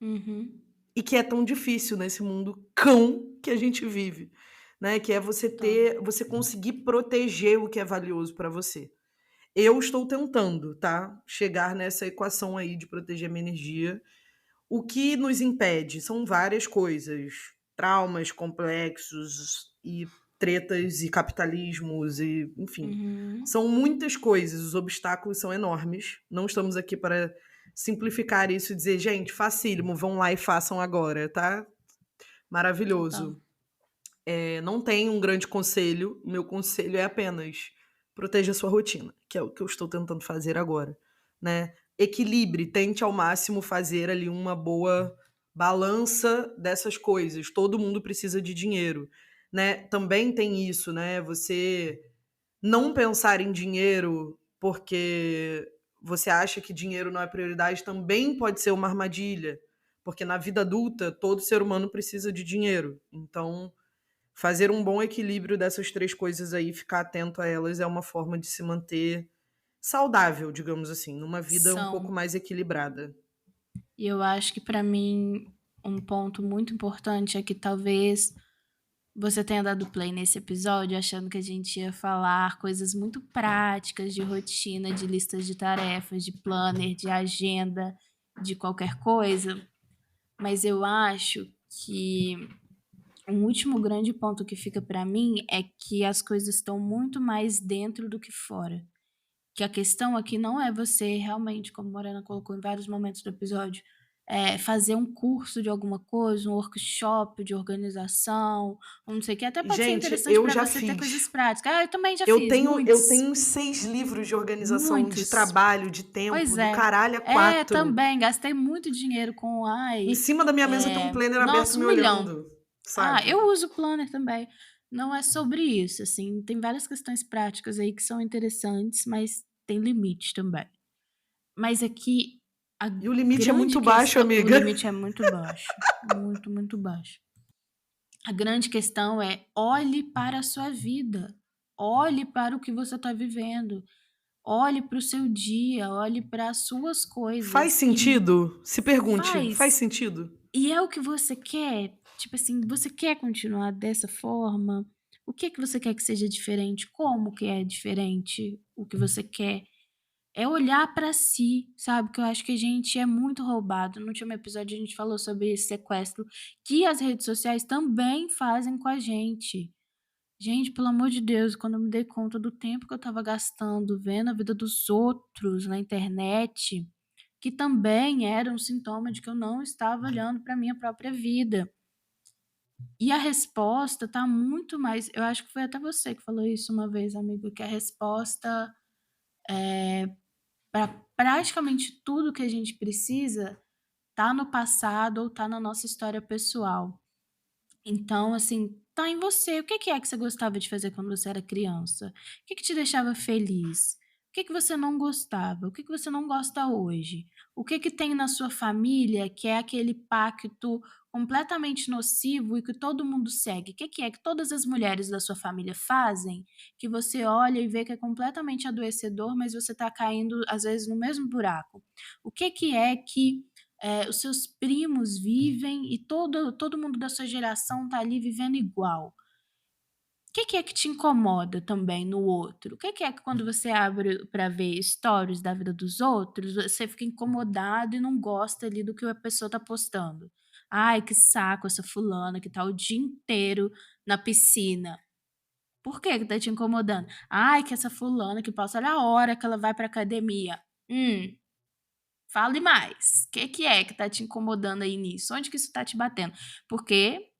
Uhum. E que é tão difícil nesse mundo cão que a gente vive, né? Que é você conseguir proteger o que é valioso para você. Eu estou tentando, tá? Chegar nessa equação aí de proteger minha energia. O que nos impede são várias coisas: traumas complexos e tretas e capitalismos e, enfim, Uhum. são muitas coisas. Os obstáculos são enormes. Não estamos aqui para simplificar isso e dizer, gente, facílimo, vão lá e façam agora, tá? Total. Maravilhoso. Não tem um grande conselho. O meu conselho é apenas proteja a sua rotina, que é o que eu estou tentando fazer agora, né? Equilibre, tente ao máximo fazer ali uma boa balança dessas coisas. Todo mundo precisa de dinheiro, né? Também tem isso, né? Você não pensar em dinheiro porque você acha que dinheiro não é prioridade também pode ser uma armadilha, porque na vida adulta todo ser humano precisa de dinheiro. Então, fazer um bom equilíbrio dessas 3 coisas aí, ficar atento a elas, é uma forma de se manter saudável, digamos assim, numa vida um pouco São. mais equilibrada. E eu acho que pra mim um ponto muito importante é que talvez você tenha dado play nesse episódio achando que a gente ia falar coisas muito práticas de rotina, de listas de tarefas, de planner, de agenda, de qualquer coisa. Mas eu acho que um último grande ponto que fica para mim é que as coisas estão muito mais dentro do que fora. Que a questão aqui não é você realmente, como a Morena colocou em vários momentos do episódio, fazer um curso de alguma coisa, um workshop de organização, ou não sei o que. Até pode ser Gente, interessante eu para já você ter coisas fiz. práticas. Eu também já Eu fiz, tenho, eu muitos. tenho 6 livros de organização de Muitos. trabalho, de tempo, Pois do é. caralho a 4. Também. Gastei muito dinheiro com. Em cima da minha mesa tem um planner aberto Nossa, me 1 milhão. olhando, sabe? Eu uso planner também. Não é sobre isso, assim. Tem várias questões práticas aí que são interessantes, mas tem limite também. Mas aqui a E o limite é grande muito baixo, questão. amiga. O limite é muito baixo. Muito, muito baixo. A grande questão é olhe para a sua vida. Olhe para o que você está vivendo. Olhe para o seu dia. Olhe para as suas coisas. Faz sentido? Se pergunte, faz sentido? E é o que você quer? Tipo assim, você quer continuar dessa forma? O que você quer que seja diferente? Como que é diferente o que você quer? É olhar pra si, sabe? Que eu acho que a gente é muito roubado. No último episódio a gente falou sobre esse sequestro que as redes sociais também fazem com a gente. Gente, pelo amor de Deus, quando eu me dei conta do tempo que eu tava gastando vendo a vida dos outros na internet, que também era um sintoma de que eu não estava olhando pra minha própria vida. E a resposta tá muito mais. Eu acho que foi até você que falou isso uma vez, amigo, que a resposta para praticamente tudo que a gente precisa tá no passado ou tá na nossa história pessoal. Então, assim, tá em você. O que é que você gostava de fazer quando você era criança? O que te deixava feliz? O que você não gostava? O que você não gosta hoje? O que tem na sua família que é aquele pacto completamente nocivo e que todo mundo segue? O que é que todas as mulheres da sua família fazem que você olha e vê que é completamente adoecedor, mas você tá caindo, às vezes, no mesmo buraco? O que é que os seus primos vivem e todo mundo da sua geração tá ali vivendo igual? O que é que te incomoda também no outro? O que é que quando você abre para ver stories da vida dos outros, você fica incomodado e não gosta ali do que a pessoa tá postando? Ai, que saco essa fulana que tá o dia inteiro na piscina. Por que tá te incomodando? Ai, que essa fulana que posta, olha a hora que ela vai pra academia. Fale mais. O que é que tá te incomodando aí nisso? Onde que isso tá te batendo? Porque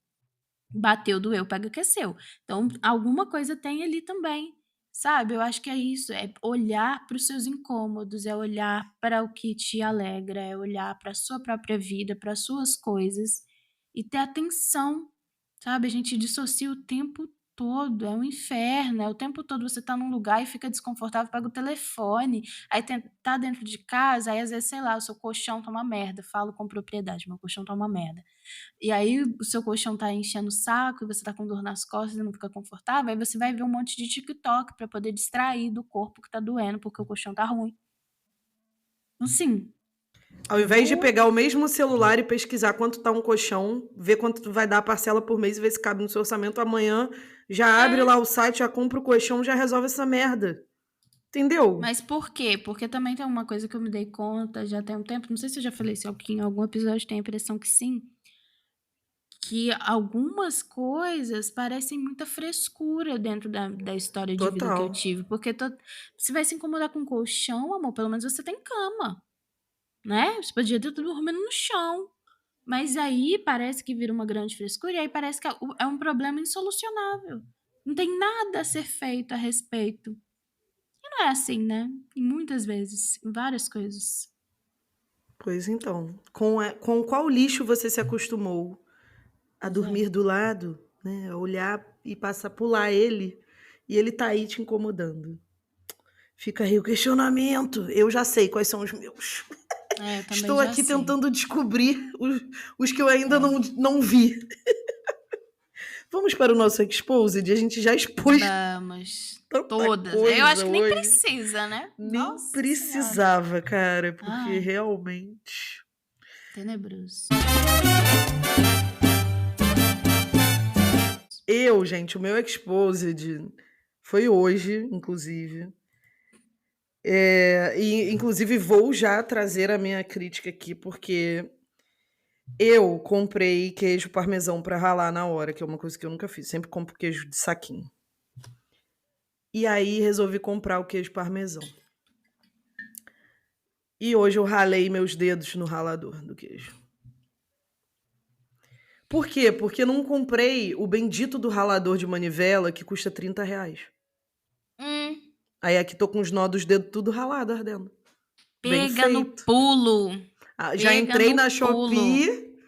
bateu, doeu, pega que é seu. Então, alguma coisa tem ali também, sabe? Eu acho que é isso, é olhar para os seus incômodos, é olhar para o que te alegra, é olhar para a sua própria vida, para as suas coisas e ter atenção, sabe? A gente dissocia o tempo todo, é um inferno, é o tempo todo você tá num lugar e fica desconfortável, pega o telefone, aí tá dentro de casa, aí às vezes, sei lá, o seu colchão tá uma merda, falo com propriedade, meu colchão tá uma merda. E aí o seu colchão tá enchendo o saco e você tá com dor nas costas e não fica confortável, aí você vai ver um monte de TikTok pra poder distrair do corpo que tá doendo porque o colchão tá ruim. Assim, Ao invés de pegar o mesmo celular e pesquisar quanto tá um colchão, ver quanto vai dar a parcela por mês e ver se cabe no seu orçamento, amanhã já abre lá o site, já compra o colchão, já resolve essa merda. Entendeu? mas por quê? Porque também tem uma coisa que eu me dei conta já tem um tempo, não sei se eu já falei isso aqui em algum episódio, tenho a impressão que sim, que algumas coisas parecem muita frescura dentro da história de vida que eu Total. tive. Porque você vai se incomodar com colchão, amor, pelo menos você tem cama, né? Você podia estar dormindo no chão. Mas aí parece que vira uma grande frescura e aí parece que é um problema insolucionável. Não tem nada a ser feito a respeito. E não é assim, né? E muitas vezes, em várias coisas. Pois então, com qual lixo você se acostumou a dormir do lado, né? A olhar e passar a pular ele, e ele tá aí te incomodando. Fica aí o questionamento. Eu já sei quais são os meus. Eu também Estou já aqui sei. tentando descobrir os que eu ainda não vi. Vamos para o nosso Exposed? A gente já expôs Vamos. tanta Todas. coisa Eu acho que nem hoje. precisa, né? Nem Nossa Senhora. precisava, cara, porque Ai. realmente... Tenebroso. Gente, o meu Exposed foi hoje, inclusive. E, inclusive, vou já trazer a minha crítica aqui, porque eu comprei queijo parmesão pra ralar na hora, que é uma coisa que eu nunca fiz. Sempre compro queijo de saquinho. E aí resolvi comprar o queijo parmesão. E hoje eu ralei meus dedos no ralador do queijo. Por quê? Porque não comprei o bendito do ralador de manivela que custa R$30. Aí aqui tô com os nó dos dedos tudo ralado, ardendo. Bem Pega no feito. pulo. Já Pega entrei no na pulo. Shopee.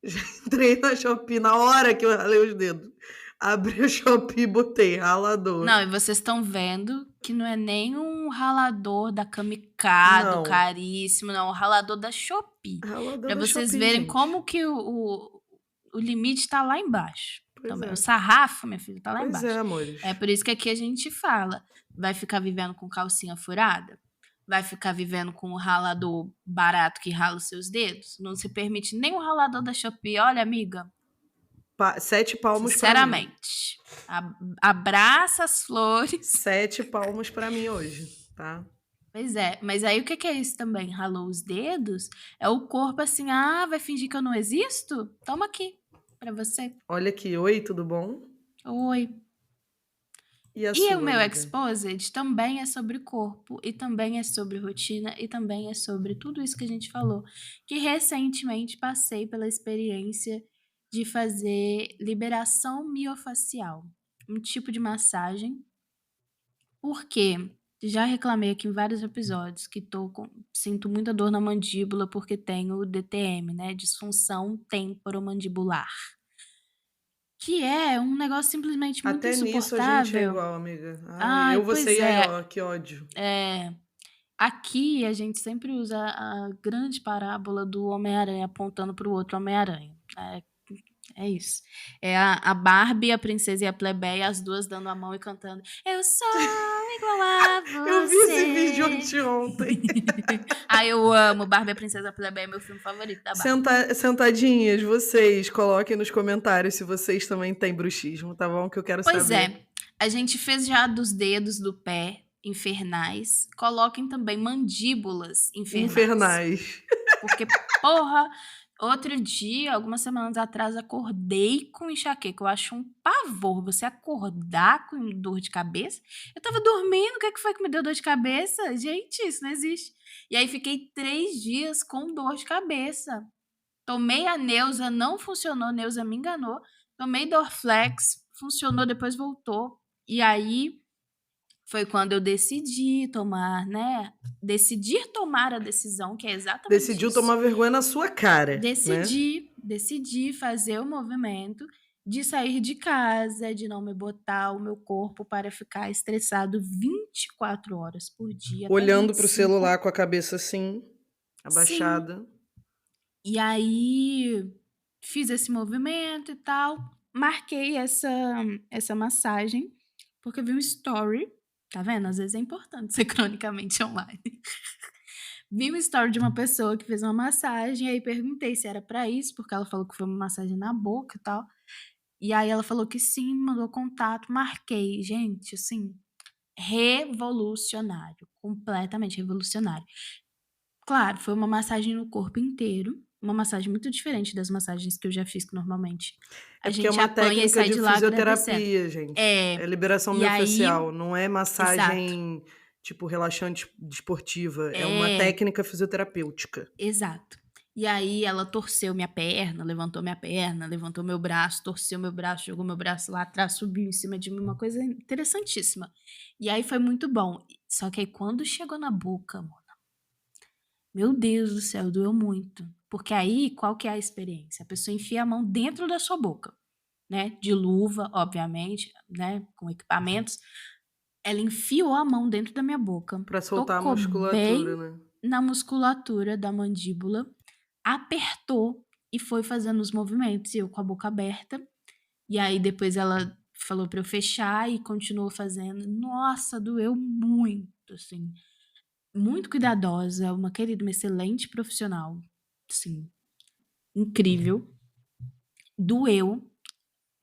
Já entrei na Shopee na hora que eu ralei os dedos. Abri o Shopee e botei ralador. Não, e vocês estão vendo que não é nem um ralador da Kamikado, Não. caríssimo, não. É um ralador da Shopee. Ralador Pra da vocês Shopee, verem gente. como que o limite tá lá embaixo. Pois Também. é. O sarrafo, minha filha, tá lá Pois embaixo. é, amores. É por isso que aqui a gente fala. Vai ficar vivendo com calcinha furada? Vai ficar vivendo com um ralador barato que rala os seus dedos? Não se permite nem um ralador da Shopee. Olha, amiga, 7 palmos pra mim. sinceramente, abraça as flores. 7 palmos pra mim hoje, tá? Pois é, mas aí o que é isso também? Ralou os dedos? É o corpo assim, vai fingir que eu não existo? Toma aqui, pra você. Olha aqui, oi, tudo bom? Oi. E a E sua, o meu amiga? Exposed também é sobre corpo, e também é sobre rotina, e também é sobre tudo isso que a gente falou. Que recentemente passei pela experiência de fazer liberação miofacial, um tipo de massagem. Porque já reclamei aqui em vários episódios que sinto muita dor na mandíbula porque tenho DTM, né? Disfunção temporomandibular. Que é um negócio simplesmente muito Até nisso a gente é insuportável. igual, amiga. Ai, eu, você pois e a é. Ió, que ódio. Aqui a gente sempre usa a grande parábola do Homem-Aranha apontando pro outro Homem-Aranha. É isso. É a Barbie, a princesa e a plebeia, as duas dando a mão e cantando Eu sou igual a você. Eu vi esse vídeo anteontem. Eu amo Barbie, a princesa e a plebeia, é meu filme favorito da Barbie. Sentadinhas, vocês, coloquem nos comentários se vocês também têm bruxismo, tá bom? Que eu quero Pois saber. a gente fez já dos dedos do pé infernais. Coloquem também mandíbulas infernais. Porque, porra, outro dia, algumas semanas atrás, acordei com enxaqueca. Eu acho um pavor você acordar com dor de cabeça. Eu tava dormindo, o que foi que me deu dor de cabeça? Gente, isso não existe. E aí fiquei 3 dias com dor de cabeça. Tomei a Neusa, não funcionou, a Neusa me enganou. Tomei Dorflex, funcionou, depois voltou. E aí foi quando eu decidi tomar, né? Decidir tomar a decisão, que é exatamente Decidiu isso. tomar vergonha na sua cara. Decidi fazer o movimento de sair de casa, de não me botar o meu corpo para ficar estressado 24 horas por dia. Olhando pro celular com a cabeça assim, abaixada. Sim. E aí fiz esse movimento e tal. Marquei essa massagem, porque eu vi um story. Tá vendo? Às vezes é importante ser cronicamente online. Vi um story de uma pessoa que fez uma massagem, aí perguntei se era pra isso, porque ela falou que foi uma massagem na boca e tal. E aí ela falou que sim, mandou contato, marquei. Gente, assim, revolucionário, completamente revolucionário. Claro, foi uma massagem no corpo inteiro, uma massagem muito diferente das massagens que eu já fiz, que normalmente a porque gente é uma apanha e técnica sai de de lá agradecendo. fisioterapia, gente. É liberação e aí- miofascial, não é massagem tipo relaxante desportiva. É uma técnica fisioterapêutica. Exato. E aí ela torceu minha perna, levantou meu braço, torceu meu braço, jogou meu braço lá atrás, subiu em cima de mim, uma coisa interessantíssima. E aí foi muito bom. Só que aí quando chegou na boca, mona, meu Deus do céu, doeu muito. Porque aí, qual que é a experiência? A pessoa enfia a mão dentro da sua boca, né? De luva, obviamente, né? Com equipamentos. Ela enfiou a mão dentro da minha boca. Pra soltar tocou a musculatura, né? na musculatura da mandíbula, apertou e foi fazendo os movimentos, e eu com a boca aberta. E aí depois ela falou pra eu fechar e continuou fazendo. Nossa, doeu muito, assim. Muito cuidadosa, uma querida, uma excelente profissional. Sim. incrível, doeu,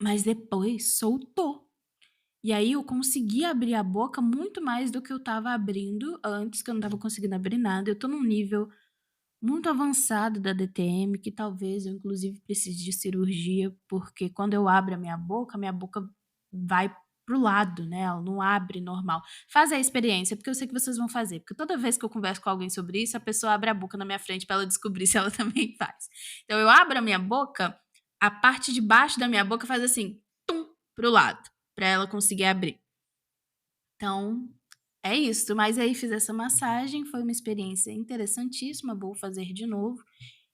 mas depois soltou. E aí eu consegui abrir a boca muito mais do que eu tava abrindo antes, que eu não tava conseguindo abrir nada. Eu tô num nível muito avançado da DTM, que talvez eu inclusive precise de cirurgia, porque quando eu abro a minha boca vai pro lado, né? Ela não abre normal. Faz a experiência, porque eu sei que vocês vão fazer. Porque toda vez que eu converso com alguém sobre isso, a pessoa abre a boca na minha frente pra ela descobrir se ela também faz. Então eu abro a minha boca, a parte de baixo da minha boca faz assim, tum, pro lado, pra ela conseguir abrir. Então, é isso. Mas aí fiz essa massagem, foi uma experiência interessantíssima, vou fazer de novo.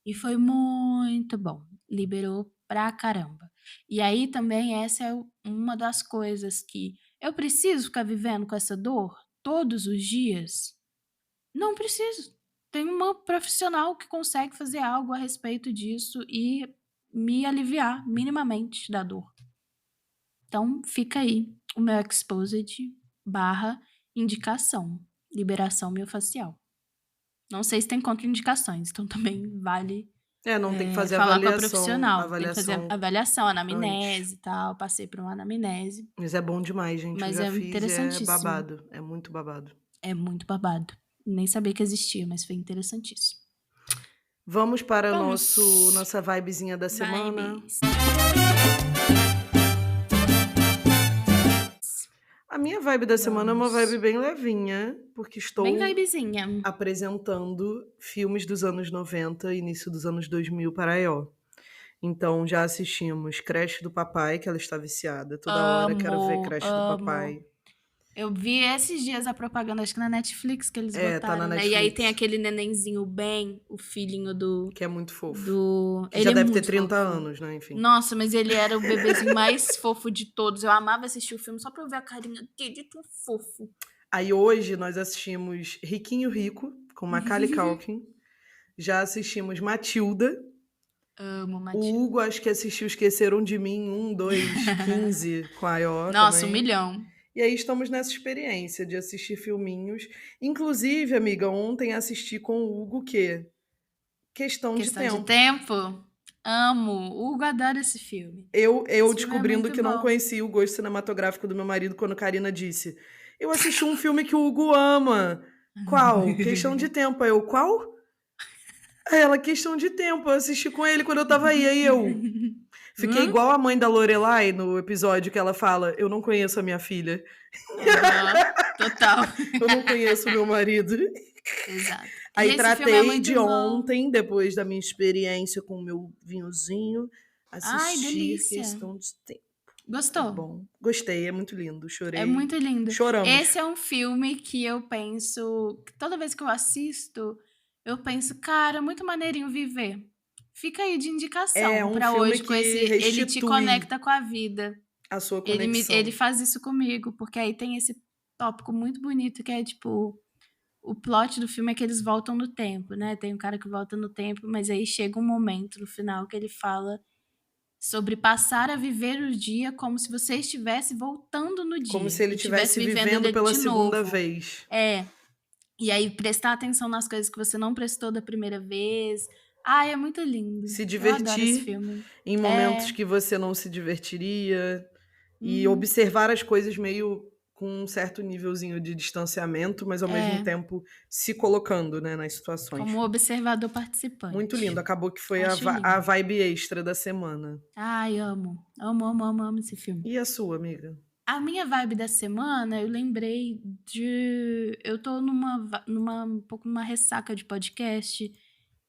E foi muito bom. Liberou pra caramba. E aí também essa é uma das coisas que eu preciso ficar vivendo com essa dor todos os dias? Não preciso. Tem uma profissional que consegue fazer algo a respeito disso e me aliviar minimamente da dor. Então, fica aí o meu exposed / indicação, liberação miofascial. Não sei se tem contraindicações, então também vale Não tem que fazer falar com a avaliação, profissional. Tem que fazer avaliação. avaliação, anamnese e tal. Passei por uma anamnese, Mas é bom demais, gente. Eu mas já é fiz e é interessantíssimo. babado. É muito babado. É muito babado. Nem sabia que existia, mas foi interessantíssimo. Vamos para Vamos. nossa vibezinha da semana. Vibes. A minha vibe da semana é uma Vamos. vibe bem levinha, porque estou Bem vibezinha. apresentando filmes dos anos 90 e início dos anos 2000 para a EO. Então já assistimos Creche do Papai, que ela está viciada. Toda hora quero ver Creche do Papai. Eu vi esses dias a propaganda, acho que na Netflix, que eles botaram, tá na né? Netflix. E aí tem aquele nenenzinho Ben, o filhinho do... Que é muito fofo. Que Ele já é deve ter muito 30 fofo. anos, né? Enfim. Nossa, mas ele era o bebezinho mais fofo de todos. Eu amava assistir o filme só pra eu ver a carinha dele, tão fofo. Aí hoje nós assistimos Riquinho Rico, com Macaulay Culkin. Já assistimos Matilda. Amo O Matilda. Hugo acho que assistiu Esqueceram de Mim 1, 2, 15 com a Ió Nossa, também. 1 milhão. E aí estamos nessa experiência de assistir filminhos. Inclusive, amiga, ontem assisti com o Hugo o quê? Questão de Questão Tempo. de tempo? Amo. O Hugo adora esse filme. Eu Esse filme é descobrindo muito que não bom. conhecia o gosto cinematográfico do meu marido quando Karina disse: eu assisti um filme que o Hugo ama. Qual? Questão de Tempo. Aí eu, qual? Aí ela, Questão de Tempo. Eu assisti com ele quando eu tava aí. Aí eu fiquei igual a mãe da Lorelai no episódio que ela fala: eu não conheço a minha filha. Total. Eu não conheço o meu marido. Exato. Aí esse filme é tratei muito de bom. ontem, depois da minha experiência com o meu vinhozinho, Ai, assistir delícia. Questão de Tempo. Gostou? Bom, gostei, é muito lindo, chorei. É muito lindo. Choramos. Esse é um filme que eu penso, toda vez que eu assisto, eu penso, cara, muito maneirinho viver. Fica aí de indicação É um pra filme hoje com que esse, ele te restitui conecta com a vida. a sua Ele conexão. faz isso comigo, porque aí tem esse tópico muito bonito que é tipo, o plot do filme é que eles voltam no tempo, né? Tem um cara que volta no tempo, mas aí chega um momento no final que ele fala sobre passar a viver o dia como se você estivesse voltando no dia. Como se ele e estivesse vivendo ele pela de segunda novo. vez. E aí prestar atenção nas coisas que você não prestou da primeira vez. Ai, é muito lindo. Se Eu adoro esse divertir filme. em momentos que você não se divertiria. E observar as coisas meio com um certo nívelzinho de distanciamento, mas ao mesmo tempo se colocando, né, nas situações. Como observador participante. Muito lindo. Acabou que foi Acho lindo. a vibe extra da semana. Ai, amo. Amo esse filme. E a sua, amiga? A minha vibe da semana, eu lembrei de... Eu tô um pouco numa ressaca de podcast,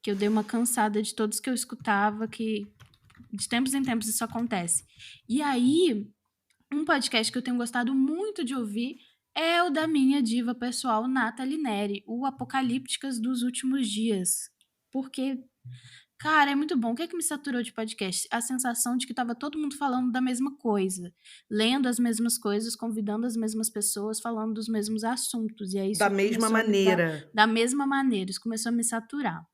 que eu dei uma cansada de todos que eu escutava, que de tempos em tempos isso acontece. E aí, um podcast que eu tenho gostado muito de ouvir é o da minha diva pessoal, Nathalie Neri, o Apocalípticas dos Últimos Dias. Porque, cara, é muito bom. O que é que me saturou de podcast? A sensação de que tava todo mundo falando da mesma coisa, lendo as mesmas coisas, convidando as mesmas pessoas, falando dos mesmos assuntos. E aí isso Da mesma começou a me dar- maneira. da mesma maneira, isso começou a me saturar.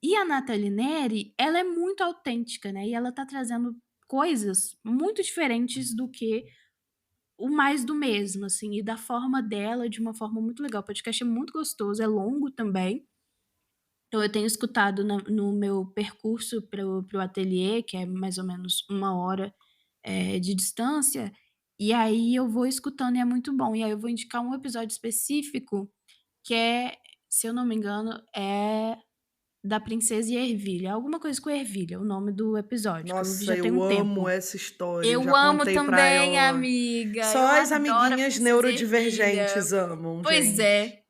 E a Nathalie Neri, ela é muito autêntica, né? E ela tá trazendo coisas muito diferentes do que o mais do mesmo, assim, e da forma dela, de uma forma muito legal. O podcast é muito gostoso, é longo também. Então eu tenho escutado no meu percurso pro ateliê, que é mais ou menos 1 hora de distância, e aí eu vou escutando e é muito bom. E aí eu vou indicar um episódio específico que é, se eu não me engano, é da Princesa e Ervilha. Alguma coisa com Ervilha, o nome do episódio, que eu vi Nossa, já tem um eu amo tempo. essa história. Eu já Eu amo contei pra também, ela. amiga. Só Eu as adoro a amiguinhas Princesa e Ervilha. neurodivergentes amam, Pois gente. é,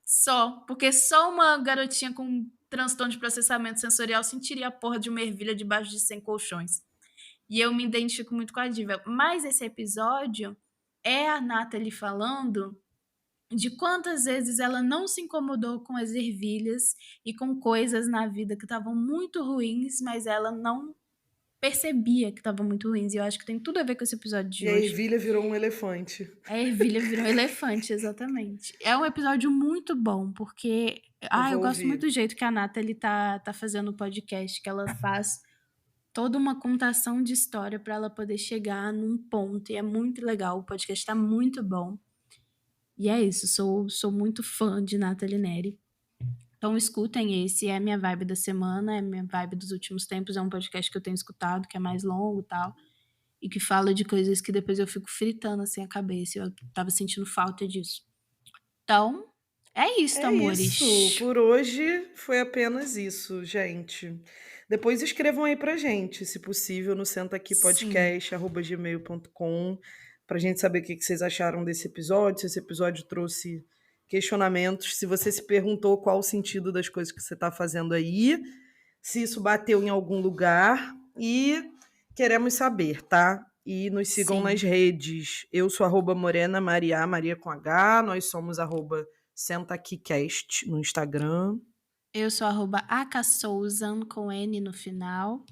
porque só uma garotinha com transtorno de processamento sensorial sentiria a porra de uma ervilha debaixo de 100 colchões. E eu me identifico muito com a diva. Mas esse episódio é a Nathalie falando de quantas vezes ela não se incomodou com as ervilhas e com coisas na vida que estavam muito ruins, mas ela não percebia que estavam muito ruins. E eu acho que tem tudo a ver com esse episódio de E a hoje. ervilha virou um elefante. A ervilha virou um elefante, exatamente. É um episódio muito bom, porque eu vou gosto ouvir. muito do jeito que a Nathalie tá fazendo o podcast, que ela faz toda uma contação de história para ela poder chegar num ponto, e é muito legal. O podcast tá muito bom. E é isso, sou muito fã de Nathalie Neri. Então escutem esse, é a minha vibe da semana, é a minha vibe dos últimos tempos, é um podcast que eu tenho escutado, que é mais longo e tal, e que fala de coisas que depois eu fico fritando assim a cabeça, eu tava sentindo falta disso. Então, é isso, amores. Isso, por hoje foi apenas isso, gente. Depois escrevam aí pra gente, se possível, no sentaaquipodcast@gmail.com, pra gente saber o que vocês acharam desse episódio, se esse episódio trouxe questionamentos, se você se perguntou qual o sentido das coisas que você tá fazendo aí, se isso bateu em algum lugar, e queremos saber, tá? E nos sigam Sim. nas redes. Eu sou @Morena Maria, Maria com H, nós somos @SentaAquiCast no Instagram. Eu sou @acasouzan com N no final.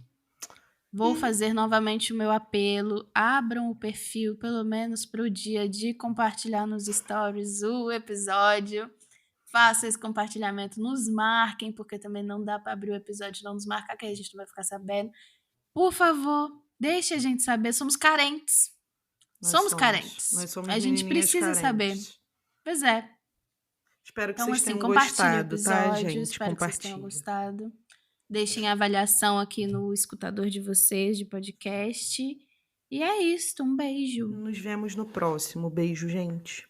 Vou fazer novamente o meu apelo. Abram o perfil, pelo menos para o dia de compartilhar nos stories o episódio. Façam esse compartilhamento, nos marquem, porque também não dá para abrir o episódio e não nos marcar, que aí a gente não vai ficar sabendo. Por favor, deixe a gente saber. Somos carentes. Somos carentes. Nós somos A gente menininhas precisa saber. carentes. Pois é. Espero que Então, vocês assim, tenham compartilhem o gostado, tá, episódio. gente? Espero que vocês tenham Compartilha. gostado. Deixem a avaliação aqui no escutador de vocês, de podcast. E é isso. Um beijo. Nos vemos no próximo. Beijo, gente.